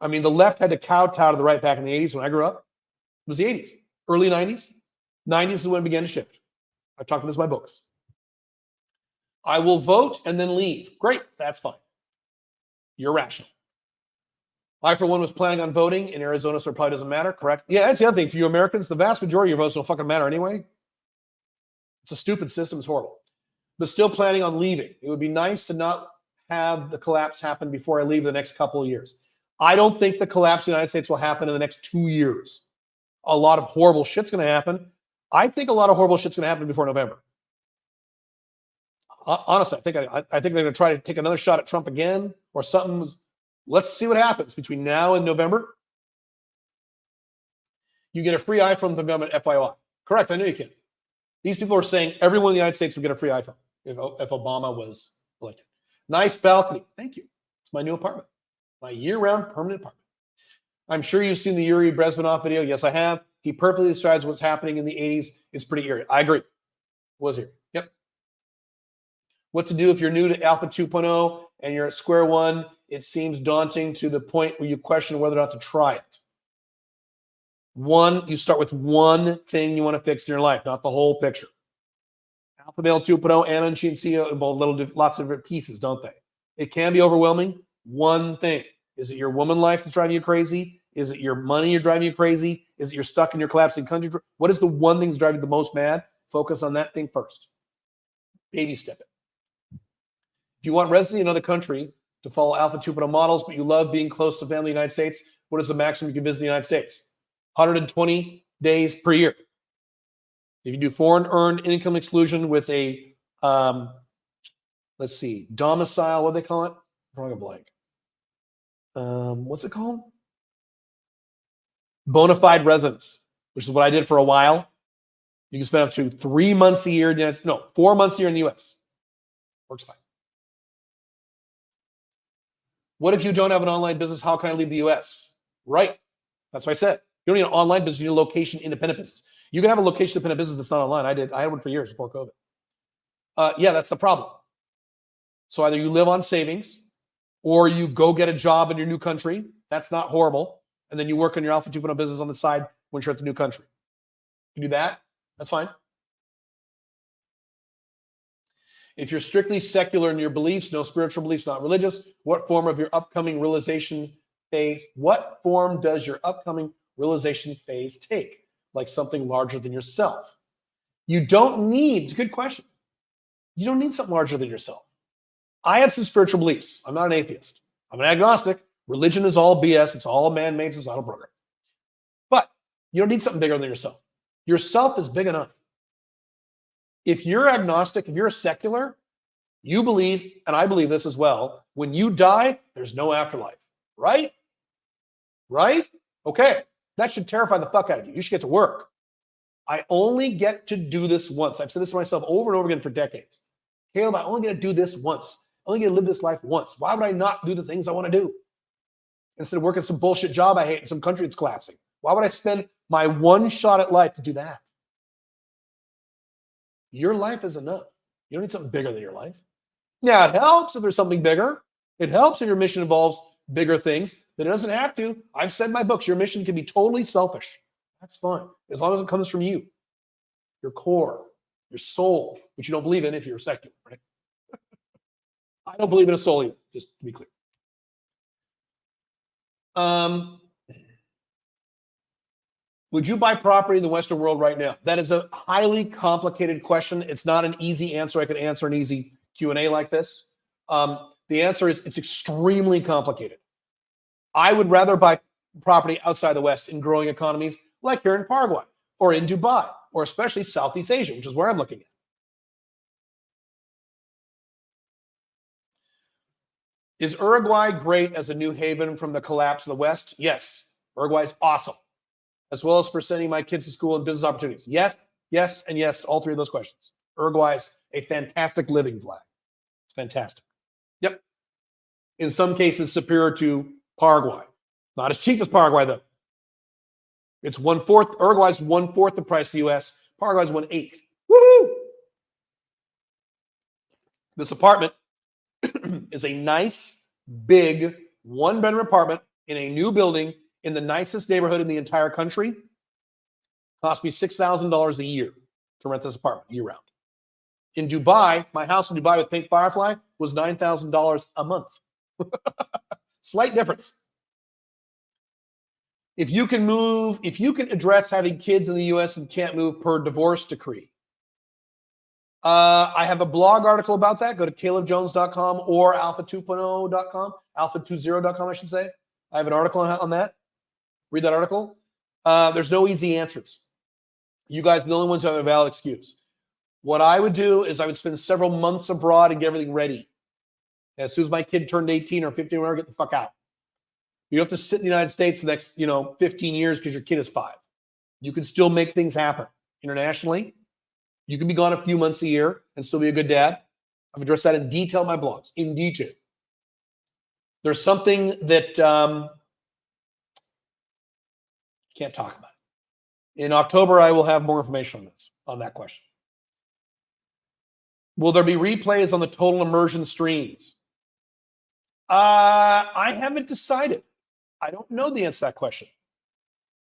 I mean, the left had to kowtow to the right back in the 80s when I grew up. It was the 80s. Early 90s. 90s is when it began to shift. I've talked about this in my books. I will vote and then leave. Great. That's fine. You're rational. I, for one, was planning on voting in Arizona, so it probably doesn't matter, correct? Yeah, that's the other thing. For you Americans, the vast majority of your votes don't fucking matter anyway. It's a stupid system. It's horrible. But still planning on leaving. It would be nice to not have the collapse happen before I leave the next couple of years. I don't think the collapse in the United States will happen in the next 2 years. A lot of horrible shit's going to happen. I think a lot of horrible shit's going to happen before November. Honestly, I think they're going to try to take another shot at Trump again or something. Let's see what happens between now and November. You get a free iPhone from the government, FYI. Correct, I know you can. These people are saying everyone in the United States would get a free iPhone if Obama was elected. Nice balcony. Thank you. It's my new apartment. My year-round permanent apartment. I'm sure you've seen the Yuri Bezmenov video. Yes, I have. He perfectly describes what's happening in the 80s. It's pretty eerie. I agree. Was here. Yep. What to do if you're new to Alpha 2.0 and you're at square one. It seems daunting to the point where you question whether or not to try it. You start with one thing you want to fix in your life, not the whole picture. Alpha Male 2.0 and Unchained involve lots of different pieces, don't they? It can be overwhelming. One thing. Is it your woman life that's driving you crazy? Is it your money you're driving you crazy? Is it you're stuck in your collapsing country? What is the one thing that's driving you the most mad? Focus on that thing first. Baby step it. If you want residency in another country to follow Alpha 2.0 models, but you love being close to family in the United States, what is the maximum you can visit the United States? 120 days per year. If you do foreign earned income exclusion with a, let's see, domicile, what do they call it? I'm drawing a blank. What's it called? Bona fide residence, which is what I did for a while. You can spend up to 3 months a year. 4 months a year in the U.S. Works fine. What if you don't have an online business? How can I leave the U.S.? Right. That's what I said. You don't need an online business. You need a location-independent business. You can have a location-independent business that's not online. I had one for years before COVID. Yeah, that's the problem. So either you live on savings or you go get a job in your new country. That's not horrible. And then you work on your Alpha 2.0 business on the side when you're at the new country. You do that. That's fine. If you're strictly secular in your beliefs, no spiritual beliefs, not religious, what form of your upcoming realization phase, what form does your upcoming realization phase take? Like something larger than yourself. You don't need, it's a good question. You don't need something larger than yourself. I have some spiritual beliefs. I'm not an atheist. I'm an agnostic. Religion is all BS. It's all a man-made societal program. But you don't need something bigger than yourself. Yourself is big enough. If you're agnostic, if you're a secular, you believe, and I believe this as well, when you die, there's no afterlife. Right? Right? Okay. That should terrify the fuck out of you. You should get to work. I only get to do this once. I've said this to myself over and over again for decades. Caleb, I only get to do this once. I only get to live this life once. Why would I not do the things I want to do? Instead of working some bullshit job I hate in some country that's collapsing. Why would I spend my one shot at life to do that? Your life is enough. You don't need something bigger than your life. Yeah, it helps if there's something bigger. It helps if your mission involves bigger things, but it doesn't have to. I've said in my books, your mission can be totally selfish. That's fine, as long as it comes from you, your core, your soul, which you don't believe in if you're secular, right? I don't believe in a soul either, just to be clear. Would you buy property in the Western world right now? That is a highly complicated question. It's not an easy answer. I could answer an easy Q&A like this. The answer is it's extremely complicated. I would rather buy property outside the West in growing economies like here in Paraguay or in Dubai or especially Southeast Asia, which is where I'm looking at. Is Uruguay great as a new haven from the collapse of the West? Yes. Uruguay is awesome. As well as for sending my kids to school and business opportunities. Yes, yes, and yes to all three of those questions. Uruguay is a fantastic living flag. It's fantastic. Yep. In some cases, superior to Paraguay. Not as cheap as Paraguay, though. It's 1/4. Uruguay's 1/4 the price of the U.S. Paraguay's 1/8. Woohoo! This apartment is a nice, big, one-bedroom apartment in a new building in the nicest neighborhood in the entire country. Cost me $6,000 a year to rent this apartment year-round. In Dubai, my house in Dubai with Pink Firefly was $9,000 a month. Slight difference. If you can address having kids in the US and can't move per divorce decree. I have a blog article about that. Go to calebjones.com or alpha2.0.com, alpha20.com, I should say. I have an article on that. Read that article. There's no easy answers. You guys are the only ones who have a valid excuse. What I would do is I would spend several months abroad and get everything ready. As soon as my kid turned 18 or 15, whatever, get the fuck out. You don't have to sit in the United States for the next, 15 years because your kid is 5. You can still make things happen internationally. You can be gone a few months a year and still be a good dad. I've addressed that in detail in my blogs, in detail. There's something that can't talk about. In October, I will have more information on that question. Will there be replays on the total immersion streams? I haven't decided. I don't know the answer to that question.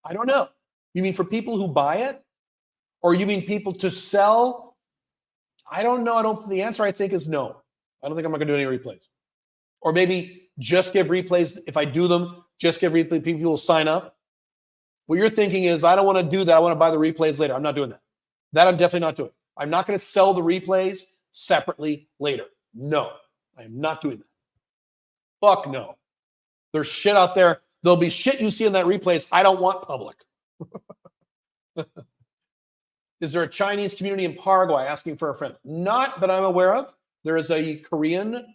I don't know. You mean for people who buy it? Or you mean people to sell? I don't know. The answer, I think, is no. I don't think I'm going to do any replays. Or maybe just give replays. If I do them, just give replays. People will sign up. What you're thinking is, I don't want to do that. I want to buy the replays later. I'm not doing that. That I'm definitely not doing. I'm not going to sell the replays separately later. No, I am not doing that. Fuck no. There's shit out there. There'll be shit you see in that replays I don't want public. Is there a Chinese community in Paraguay? Asking for a friend. Not that I'm aware of. There is a Korean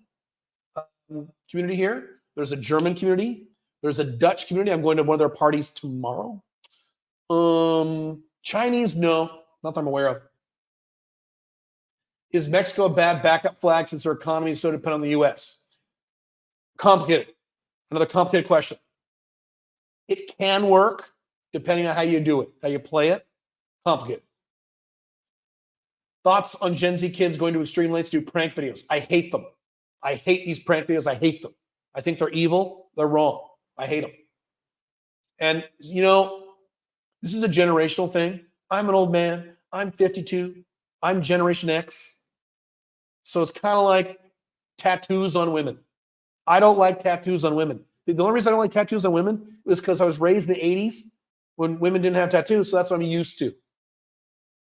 community here. There's a German community. There's a Dutch community. I'm going to one of their parties tomorrow. Chinese, no. Not that I'm aware of. Is Mexico a bad backup flag since their economy is so dependent on the U.S.? Complicated. Another complicated question. It can work depending on how you do it, how you play it. Complicated. Thoughts on Gen Z kids going to extreme lengths to do prank videos? I hate them. I hate these prank videos. I hate them. I think they're evil. They're wrong. I hate them. And, this is a generational thing. I'm an old man. I'm 52. I'm Generation X. So it's kind of like tattoos on women. I don't like tattoos on women. The only reason I don't like tattoos on women is because I was raised in the 80s when women didn't have tattoos. So that's what I'm used to.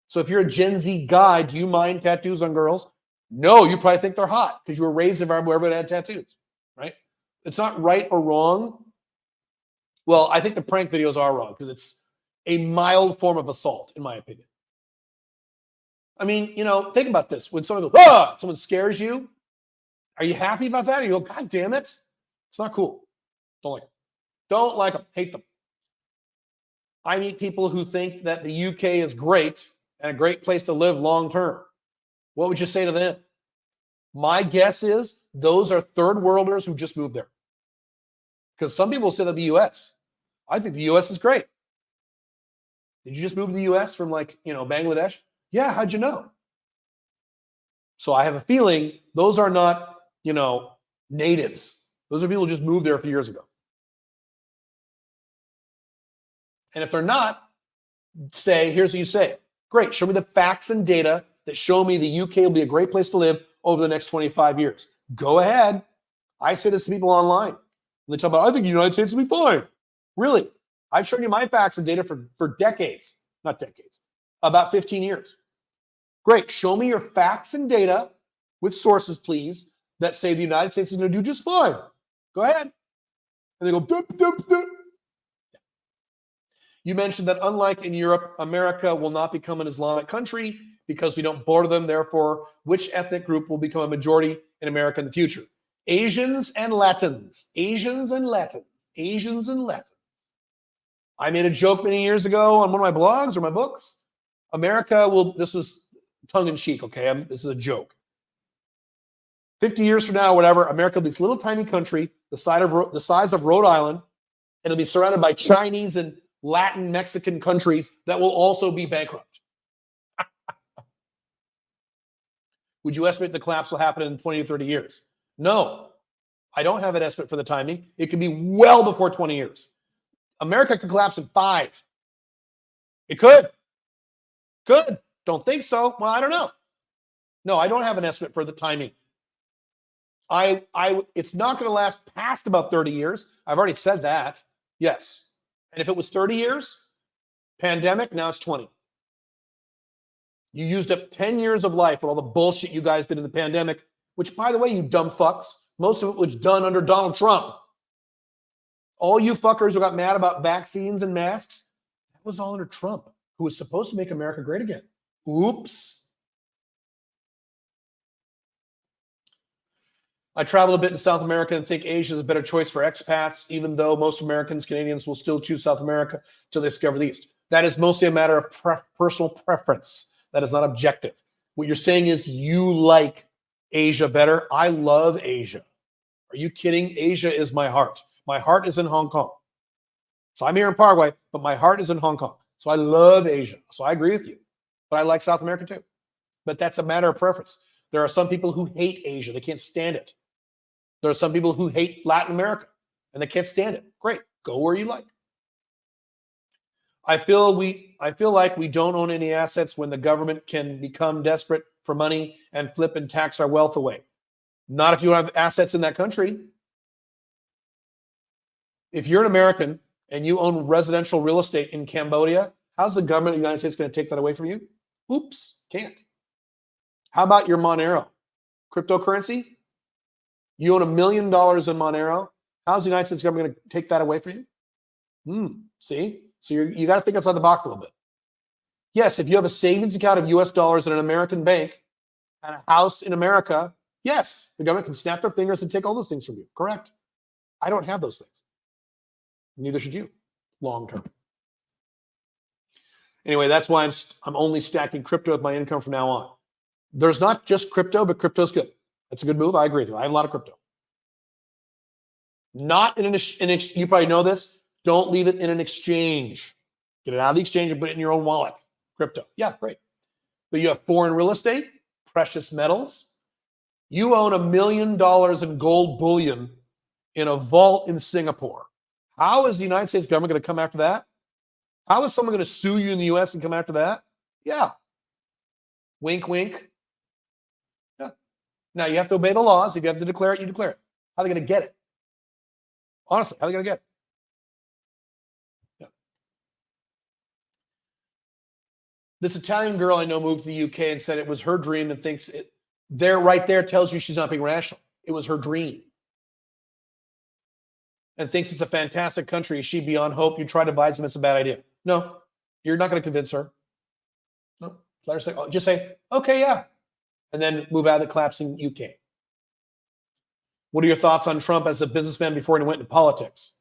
So if you're a Gen Z guy, do you mind tattoos on girls? No, you probably think they're hot because you were raised in an environment where everybody had tattoos, right? It's not right or wrong. Well, I think the prank videos are wrong because it's a mild form of assault, in my opinion. I mean, think about this. When someone goes, someone scares you, are you happy about that? Or you go, God damn it. It's not cool. Don't like them. Don't like them. Hate them. I meet people who think that the UK is great and a great place to live long term. What would you say to them? My guess is those are third worlders who just moved there. Because some people say that the US. I think the US is great. Did you just move to the US from Bangladesh? Yeah, how'd you know? So I have a feeling those are not, natives. Those are people who just moved there a few years ago. And if they're not, here's what you say. Great, show me the facts and data that show me the UK will be a great place to live over the next 25 years. Go ahead. I say this to people online. They talk about, I think the United States will be fine. Really? I've shown you my facts and data for decades. Not decades. About 15 years. Great. Show me your facts and data with sources, please, that say the United States is going to do just fine. Go ahead. And they go, dup, dup, dup. You mentioned that unlike in Europe, America will not become an Islamic country because we don't border them. Therefore, which ethnic group will become a majority in America in the future? Asians and Latins. Asians and Latins. Asians and Latins. I made a joke many years ago on one of my blogs or my books. America will, this was tongue-in-cheek, okay? This is a joke. 50 years from now, whatever, America will be this little tiny country, the size of Rhode Island, and it'll be surrounded by Chinese and Latin, Mexican countries that will also be bankrupt. Would you estimate the collapse will happen in 20 to 30 years? No, I don't have an estimate for the timing. It could be well before 20 years. America could collapse in 5. It could. Could. Don't think so. Well, I don't know. No, I don't have an estimate for the timing. It's not going to last past about 30 years. I've already said that. Yes. And if it was 30 years, pandemic, now it's 20. You used up 10 years of life with all the bullshit you guys did in the pandemic, which, by the way, you dumb fucks, most of it was done under Donald Trump. All you fuckers who got mad about vaccines and masks, that was all under Trump, who was supposed to make America great again. Oops. I travel a bit in South America and think Asia is a better choice for expats, even though most Americans, Canadians will still choose South America until they discover the East. That is mostly a matter of personal preference. That is not objective. What you're saying is you like Asia better. I love Asia. Are you kidding? Asia is my heart. My heart is in Hong Kong. So I'm here in Paraguay, but my heart is in Hong Kong. So I love Asia. So I agree with you. But I like South America too. But that's a matter of preference. There are some people who hate Asia. They can't stand it. There are some people who hate Latin America and they can't stand it. Great. Go where you like. I feel like we don't own any assets when the government can become desperate for money and flip and tax our wealth away. Not if you have assets in that country. If you're an American and you own residential real estate in Cambodia, how's the government of the United States going to take that away from you? Oops, can't. How about your Monero? Cryptocurrency? You own $1 million in Monero. How's the United States government going to take that away from you? See? So you got to think outside the box a little bit. Yes, if you have a savings account of US dollars in an American bank and a house in America, yes, the government can snap their fingers and take all those things from you. Correct. I don't have those things. Neither should you, long term. Anyway, that's why I'm only stacking crypto with my income from now on. There's not just crypto, but crypto's good. That's a good move. I agree with you. I have a lot of crypto. Not in you probably know this. Don't leave it in an exchange. Get it out of the exchange and put it in your own wallet. Crypto. Yeah, great. But you have foreign real estate, precious metals. You own $1 million in gold bullion in a vault in Singapore. How is the United States government going to come after that? How is someone going to sue you in the US and come after that? Yeah. Wink, wink. Yeah. Now you have to obey the laws. If you have to declare it, you declare it. How are they going to get it? Honestly, how are they going to get it? Yeah. This Italian girl I know moved to the UK and said it was her dream and thinks it right there tells you she's not being rational. It was her dream. And thinks it's a fantastic country. Is she beyond hope? You try to advise them it's a bad idea. No, you're not going to convince her. No, let her say, just say, okay, yeah. And then move out of the collapsing UK. What are your thoughts on Trump as a businessman before he went into politics?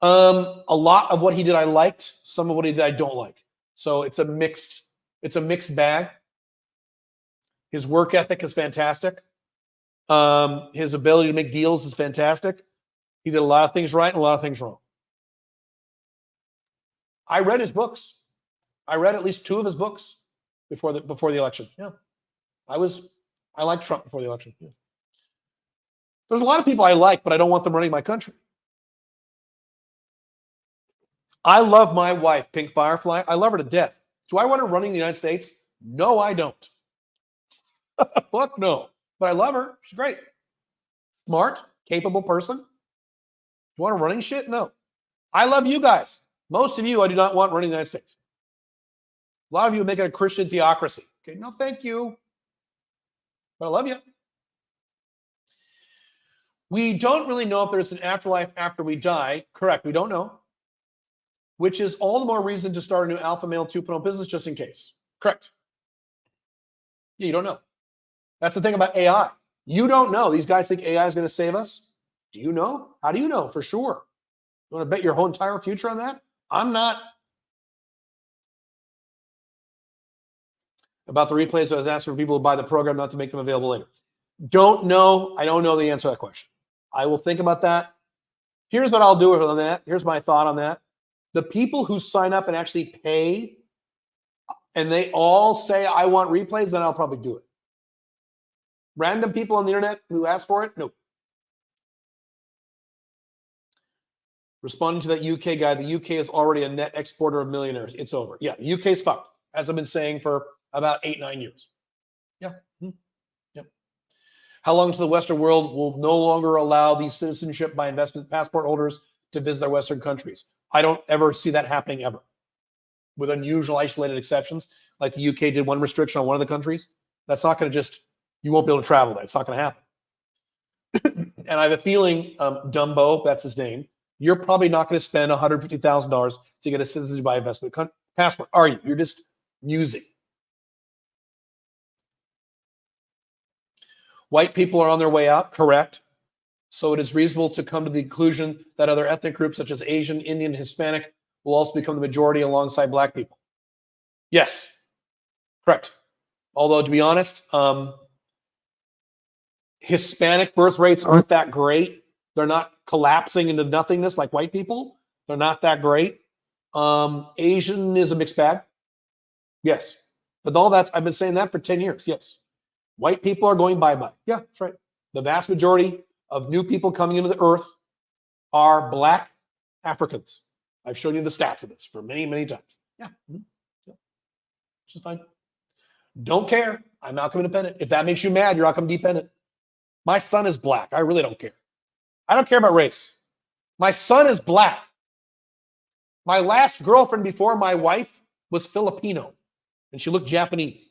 A lot of what he did I liked. Some of what he did I don't like. So it's a mixed bag. His work ethic is fantastic. His ability to make deals is fantastic. He did a lot of things right and a lot of things wrong. I read his books. I read at least 2 of his books before the election. Yeah. I liked Trump before the election. Yeah. There's a lot of people I like, but I don't want them running my country. I love my wife, Pink Firefly. I love her to death. Do I want her running the United States? No, I don't. Fuck no. But I love her. She's great. Smart, capable person. You want her running shit? No. I love you guys. Most of you I do not want running the United States. A lot of you make it a Christian theocracy. Okay, no, thank you. But I love you. We don't really know if there's an afterlife after we die. Correct, we don't know. Which is all the more reason to start a new Alpha Male 2.0 business just in case. Correct. Yeah, you don't know. That's the thing about AI. You don't know. These guys think AI is going to save us. Do you know? How do you know for sure? You want to bet your whole entire future on that? I'm not. About the replays, I was asking for people to buy the program, not to make them available later. Don't know. I don't know the answer to that question. I will think about that. Here's what I'll do on that. Here's my thought on that. The people who sign up and actually pay, and they all say, I want replays, then I'll probably do it. Random people on the internet who ask for it, no. Responding to that UK guy, the UK is already a net exporter of millionaires. It's over. Yeah, the UK is fucked, as I've been saying for about 8-9 years. Yeah. Yep. How long until the Western world will no longer allow these citizenship by investment passport holders to visit their Western countries? I don't ever see that happening ever, with unusual isolated exceptions. Like the UK did one restriction on one of the countries. That's not going to just, you won't be able to travel there. It's not going to happen. And I have a feeling, Dumbo, that's his name, you're probably not going to spend $150,000 to get a citizenship by investment passport, are you? You're just musing. White people are on their way out, correct. So it is reasonable to come to the conclusion that other ethnic groups such as Asian, Indian, Hispanic will also become the majority alongside black people. Yes, correct. Although, to be honest, Hispanic birth rates aren't that great. They're not collapsing into nothingness like white people. They're not that great. Asian is a mixed bag. Yes. But all that's, I've been saying that for 10 years. Yes. White people are going bye-bye. Yeah, that's right. The vast majority of new people coming into the earth are black Africans. I've shown you the stats of this for many, many times. Yeah. Mm-hmm. Yeah. Which is fine. Don't care. I'm outcome independent. If that makes you mad, you're outcome dependent. My son is black. I really don't care. I don't care about race. My son is black. My last girlfriend before my wife was Filipino, and she looked Japanese.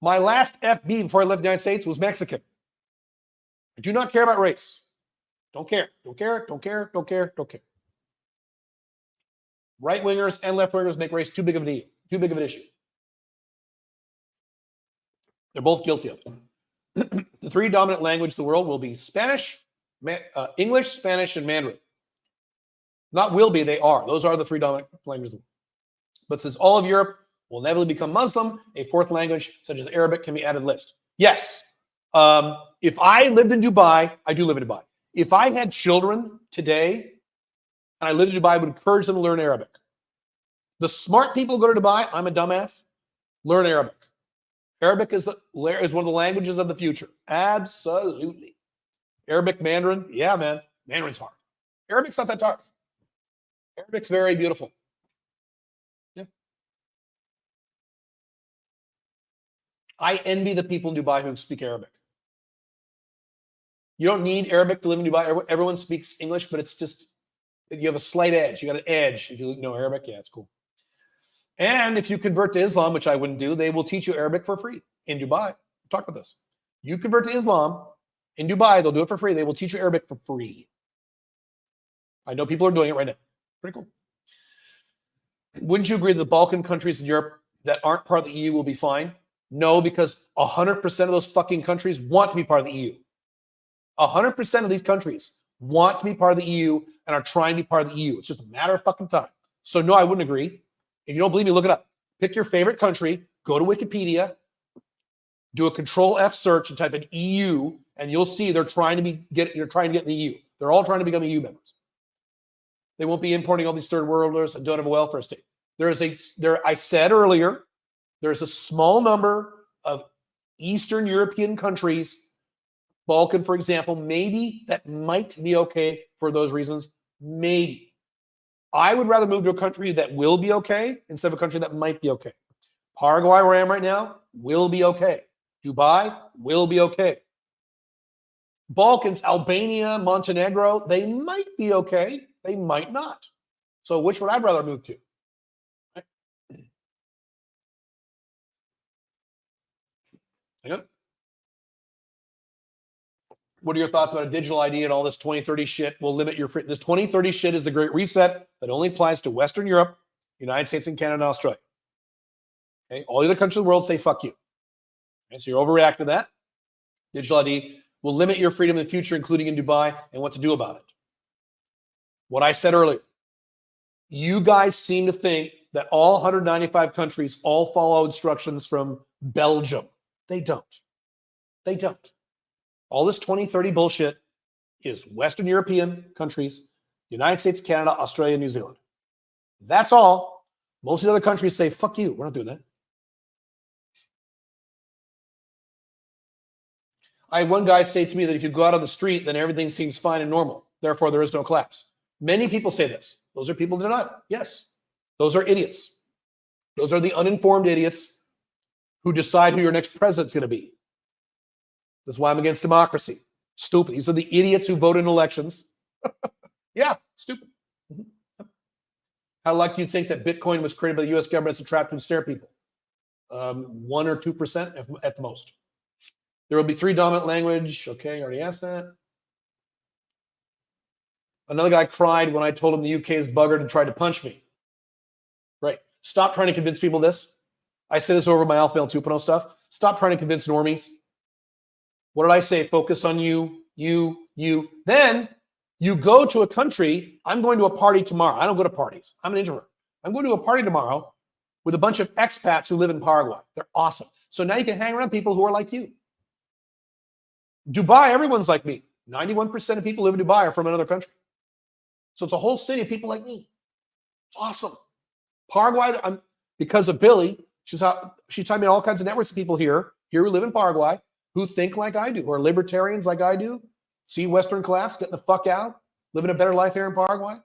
My last FB before I left the United States was Mexican. I do not care about race. Don't care. Don't care. Don't care. Don't care. Don't care. Right wingers and left wingers make race too big of an issue. They're both guilty of it. The three dominant languages of the world will be Spanish, English, Spanish, and Mandarin. Not will be, they are. Those are the three dominant languages of the world. But since all of Europe will inevitably become Muslim, a fourth language such as Arabic can be added to the list. Yes. If I lived in Dubai, I do live in Dubai. If I had children today and I lived in Dubai, I would encourage them to learn Arabic. The smart people go to Dubai, I'm a dumbass, learn Arabic. Arabic is one of the languages of the future. Absolutely. Arabic, Mandarin, yeah, man. Mandarin's hard. Arabic's not that hard. Arabic's very beautiful. Yeah. I envy the people in Dubai who speak Arabic. You don't need Arabic to live in Dubai. Everyone speaks English, but it's just, you have a slight edge. You got an edge. If you know Arabic, yeah, it's cool. And if you convert to Islam, which I wouldn't do, they will teach you Arabic for free in Dubai. We'll talk about this. You convert to Islam in Dubai, they'll do it for free. They will teach you Arabic for free. I know people are doing it right now. Pretty cool. Wouldn't you agree that the Balkan countries in Europe that aren't part of the EU will be fine? No, because 100% of those fucking countries want to be part of the EU. 100% of these countries want to be part of the EU and are trying to be part of the EU. It's just a matter of fucking time. So no, I wouldn't agree. If you don't believe me, look it up. Pick your favorite country, go to Wikipedia, do a Control F search and type in EU, and you'll see they're trying to get in the EU. They're all trying to become EU members. They won't be importing all these third worlders and don't have a welfare state. I said earlier, there's a small number of Eastern European countries, Balkan, for example, maybe that might be okay for those reasons. Maybe. I would rather move to a country that will be okay instead of a country that might be okay. Paraguay, where I am right now, will be okay. Dubai will be okay. Balkans, Albania, Montenegro, they might be okay. They might not. So which would I rather move to? Right? Hang on. What are your thoughts about a digital ID and all this 2030 shit will limit your free? This 2030 shit is the great reset that only applies to Western Europe, United States, and Canada and Australia. Okay, all the other countries of the world say fuck you. Okay, so you're overreacting to that. Digital ID will limit your freedom in the future, including in Dubai, and what to do about it. What I said earlier, you guys seem to think that all 195 countries all follow instructions from Belgium. They don't. They don't. All this 2030 bullshit is Western European countries, United States, Canada, Australia, New Zealand. That's all. Most of the other countries say, fuck you. We're not doing that. I had one guy say to me that if you go out on the street, then everything seems fine and normal. Therefore, there is no collapse. Many people say this. Those are people in denial. Yes. Those are idiots. Those are the uninformed idiots who decide who your next president's going to be. That's why I'm against democracy. Stupid. These are the idiots who vote in elections. Yeah, stupid. How lucky you think that Bitcoin was created by the U.S. government as a trap to ensnare people? 1 or 2% at the most. There will be 3 dominant language. Okay, I already asked that. Another guy cried when I told him the UK is buggered and tried to punch me. Right. Stop trying to convince people this. I say this over my Alpha Male 2.0 stuff. Stop trying to convince normies. What did I say? Focus on you. Then you go to a country. I'm going to a party tomorrow. I don't go to parties. I'm an introvert. I'm going to a party tomorrow with a bunch of expats who live in Paraguay. They're awesome. So now you can hang around people who are like you. Dubai, everyone's like me. 91% of people who live in Dubai are from another country. So it's a whole city of people like me. It's awesome. Paraguay, because of Billy, she taught me all kinds of networks of people here who live in Paraguay, who think like I do, who are libertarians like I do, see Western collapse, getting the fuck out, living a better life here in Paraguay.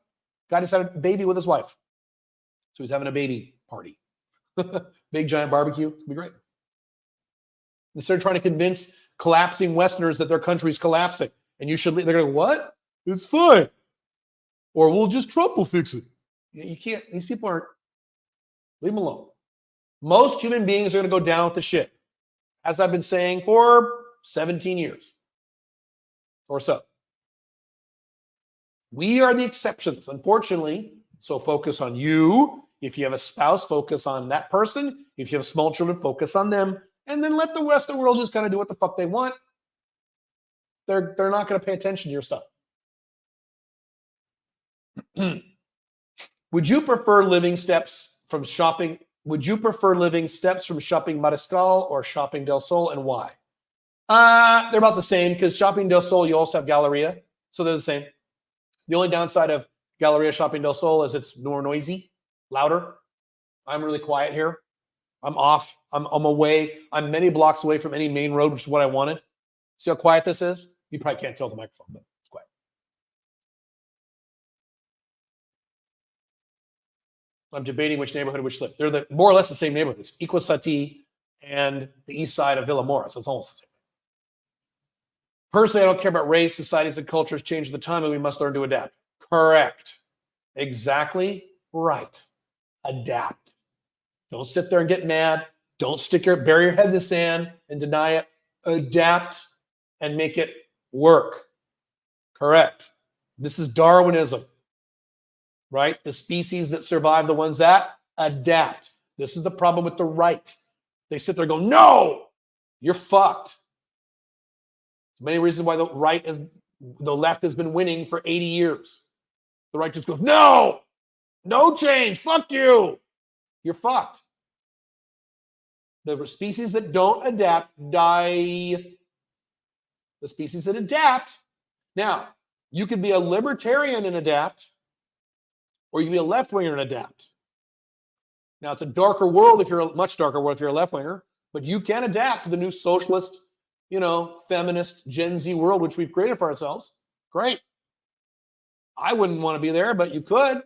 Guy just had a baby with his wife. So he's having a baby party. Big giant barbecue. It's going to be great. Instead of trying to convince collapsing Westerners that their country's collapsing and you should leave, they're going to go, what? It's fine. Or we'll just Trump will fix it. You can't, these people aren't, leave them alone. Most human beings are going to go down with the ship, as I've been saying for 17 years or so. We are the exceptions, unfortunately. So focus on you. If you have a spouse, focus on that person. If you have small children, focus on them. And then let the rest of the world just kind of do what the fuck they want. They're not going to pay attention to your stuff. Would you prefer living steps from shopping? Would you prefer living steps from Shopping Mariscal or Shopping Del Sol, and why? They're about the same, because Shopping Del Sol, you also have Galleria, so they're the same. The only downside of Galleria Shopping Del Sol is it's more noisy, louder. I'm really quiet here. I'm off. I'm away. I'm many blocks away from any main road, which is what I wanted. See how quiet this is? You probably can't tell the microphone, but it's quiet. I'm debating which neighborhood which live. They're more or less the same neighborhoods. Iquisati and the east side of Villamora, so it's almost the same. Personally, I don't care about race. Societies and cultures change at the time, and we must learn to adapt. Correct. Exactly right. Adapt. Don't sit there and get mad. Don't bury your head in the sand and deny it. Adapt and make it work. Correct. This is Darwinism, right? The species that survive, the ones that adapt. This is the problem with the right. They sit there and go, no, you're fucked. There's many reasons why the left has been winning for 80 years. The right just goes, no change, fuck you. You're fucked. The species that don't adapt die. The species that adapt. Now, you could be a libertarian and adapt, or you can be a left-winger and adapt. Now, it's a darker world much darker world if you're a left-winger, but you can adapt to the new socialist, feminist Gen Z world, which we've created for ourselves. Great. I wouldn't want to be there, but you could.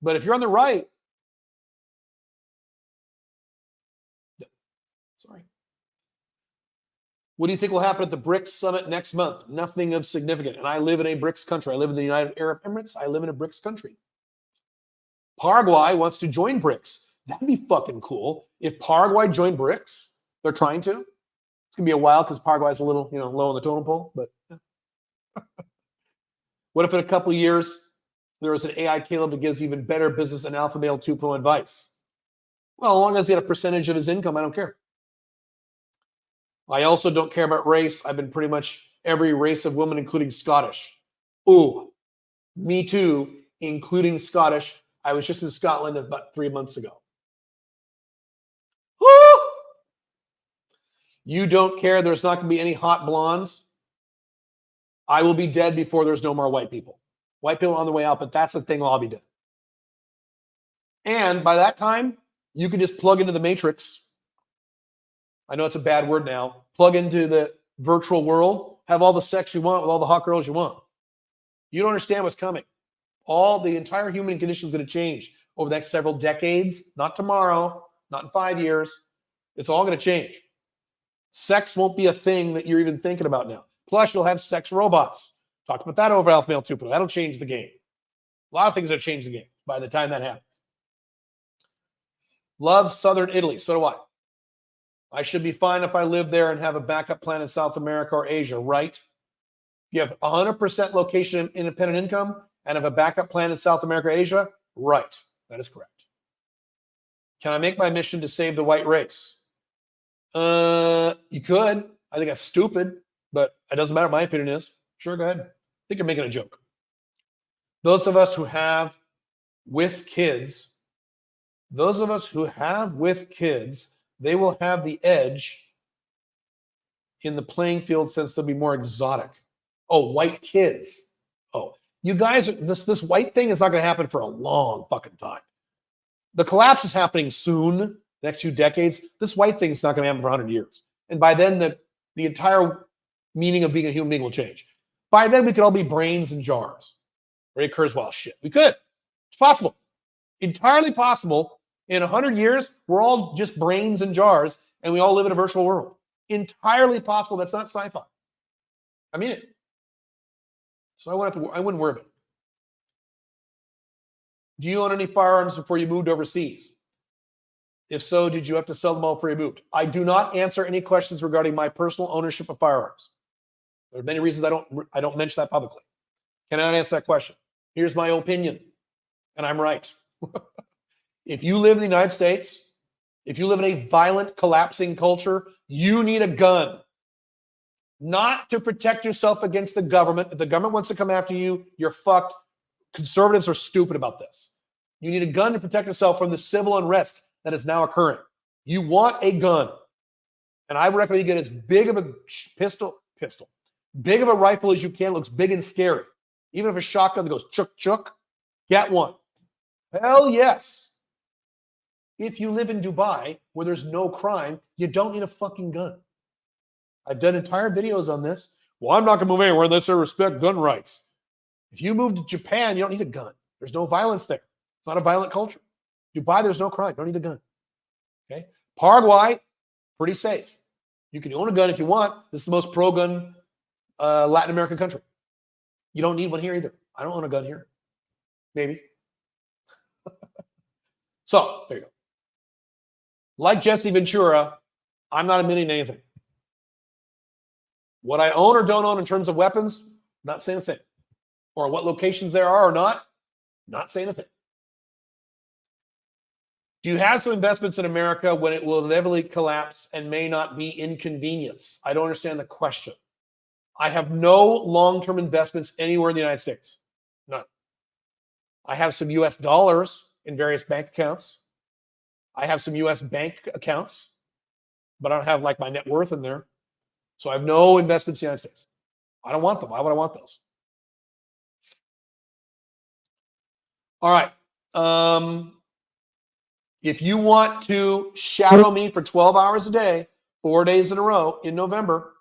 But if you're on the right, sorry. What do you think will happen at the BRICS summit next month? Nothing of significance. And I live in a BRICS country. I live in the United Arab Emirates. I live in a BRICS country. Paraguay wants to join BRICS. That'd be fucking cool. If Paraguay joined BRICS, they're trying to. It's going to be a while because Paraguay's a little, low on the totem pole. But what if in a couple of years there was an AI Caleb that gives even better business and alpha male 2.0 advice? Well, as long as he had a percentage of his income, I don't care. I also don't care about race. I've been pretty much every race of woman, including Scottish. Ooh, me too, including Scottish. I was just in Scotland about 3 months ago. Woo! You don't care there's not going to be any hot blondes? I will be dead before there's no more white people. White people on the way out, but that's the thing, I'll be dead. And by that time, you can just plug into the matrix. I know it's a bad word now. Plug into the virtual world, have all the sex you want with all the hot girls you want. You don't understand what's coming. The entire human condition is going to change over the next several decades. Not tomorrow, not in 5 years. It's all going to change. Sex won't be a thing that you're even thinking about now. Plus, you'll have sex robots. Talked about that over Alpha Male 2.0. That'll change the game. A lot of things that change the game by the time that happens. Love Southern Italy. So do I. I should be fine if I live there and have a backup plan in South America or Asia, right? If you have 100% location independent income and have a backup plan in South America or Asia, right. That is correct. Can I make my mission to save the white race? You could. I think that's stupid, but it doesn't matter. My opinion is, sure, go ahead. I think you're making a joke. Those of us who have with kids, they will have the edge in the playing field since they'll be more exotic. Oh, white kids. Oh, you guys, this white thing is not going to happen for a long fucking time. The collapse is happening soon, next few decades. This white thing is not going to happen for 100 years. And by then, the entire meaning of being a human being will change. By then, we could all be brains in jars. Ray Kurzweil shit. We could. It's possible. Entirely possible. In 100 years, we're all just brains in jars, and we all live in a virtual world. Entirely possible. That's not sci-fi. I mean it. So I wouldn't worry about it. Do you own any firearms before you moved overseas? If so, did you have to sell them all before you moved? I do not answer any questions regarding my personal ownership of firearms. There are many reasons I don't mention that publicly. Cannot answer that question. Here's my opinion, and I'm right. If you live in the United States, if you live in a violent, collapsing culture, you need a gun. Not to protect yourself against the government. If the government wants to come after you, you're fucked. Conservatives are stupid about this. You need a gun to protect yourself from the civil unrest that is now occurring. You want a gun. And I would recommend you get as big of a pistol, big of a rifle as you can. Looks big and scary. Even if a shotgun that goes chuk chuk, get one. Hell yes. If you live in Dubai where there's no crime, you don't need a fucking gun. I've done entire videos on this. Well, I'm not going to move anywhere unless I respect gun rights. If you move to Japan, you don't need a gun. There's no violence there. It's not a violent culture. Dubai, there's no crime. You don't need a gun. Okay? Paraguay, pretty safe. You can own a gun if you want. This is the most pro-gun Latin American country. You don't need one here either. I don't own a gun here. Maybe. So, there you go. Like Jesse Ventura, I'm not admitting anything. What I own or don't own in terms of weapons, not saying a thing. Or what locations there are or not saying a thing. Do you have some investments in America when it will inevitably collapse and may not be inconvenience? I don't understand the question. I have no long-term investments anywhere in the United States. None. I have some US dollars in various bank accounts. I have some US bank accounts, but I don't have like my net worth in there. So I have no investments in the United States. I don't want them. Why would I want those? All right. If you want to shadow me for 12 hours a day, 4 days in a row in November,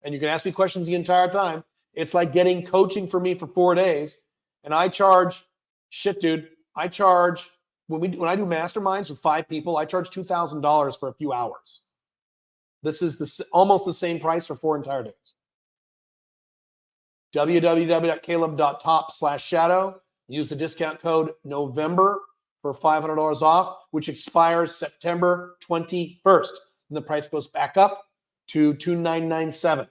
and you can ask me questions the entire time, it's like getting coaching for me for 4 days. And I charge, shit, dude, I charge, when I do masterminds with 5 people, I charge $2,000 for a few hours. This is almost the same price for 4 entire days. www.caleb.top/shadow. Use the discount code November for $500 off, which expires September 21st. And the price goes back up to $2,997.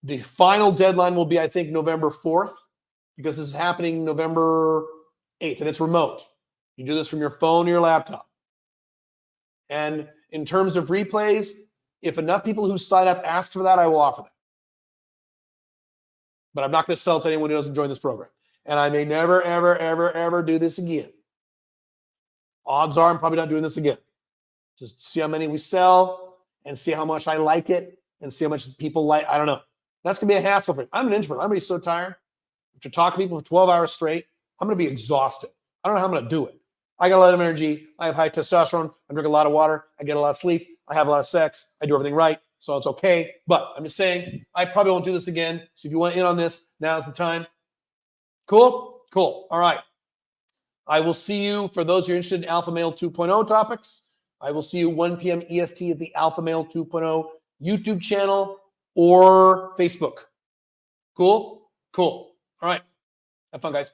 The final deadline will be, I think, November 4th, because this is happening November 8th, and it's remote. You do this from your phone or your laptop. And in terms of replays, if enough people who sign up ask for that, I will offer that. But I'm not going to sell it to anyone who doesn't join this program. And I may never, ever, ever, ever do this again. Odds are I'm probably not doing this again. Just see how many we sell and see how much I like it and see how much people like. I don't know. That's going to be a hassle for me. I'm an introvert. I'm going to be so tired. To talk to people for 12 hours straight, I'm going to be exhausted. I don't know how I'm going to do it. I got a lot of energy. I have high testosterone. I drink a lot of water. I get a lot of sleep. I have a lot of sex. I do everything right. So it's okay. But I'm just saying, I probably won't do this again. So if you want in on this, now's the time. Cool? Cool. All right. I will see you, for those who are interested in Alpha Male 2.0 topics, I will see you 1 p.m. EST at the Alpha Male 2.0 YouTube channel or Facebook. Cool? Cool. All right. Have fun, guys.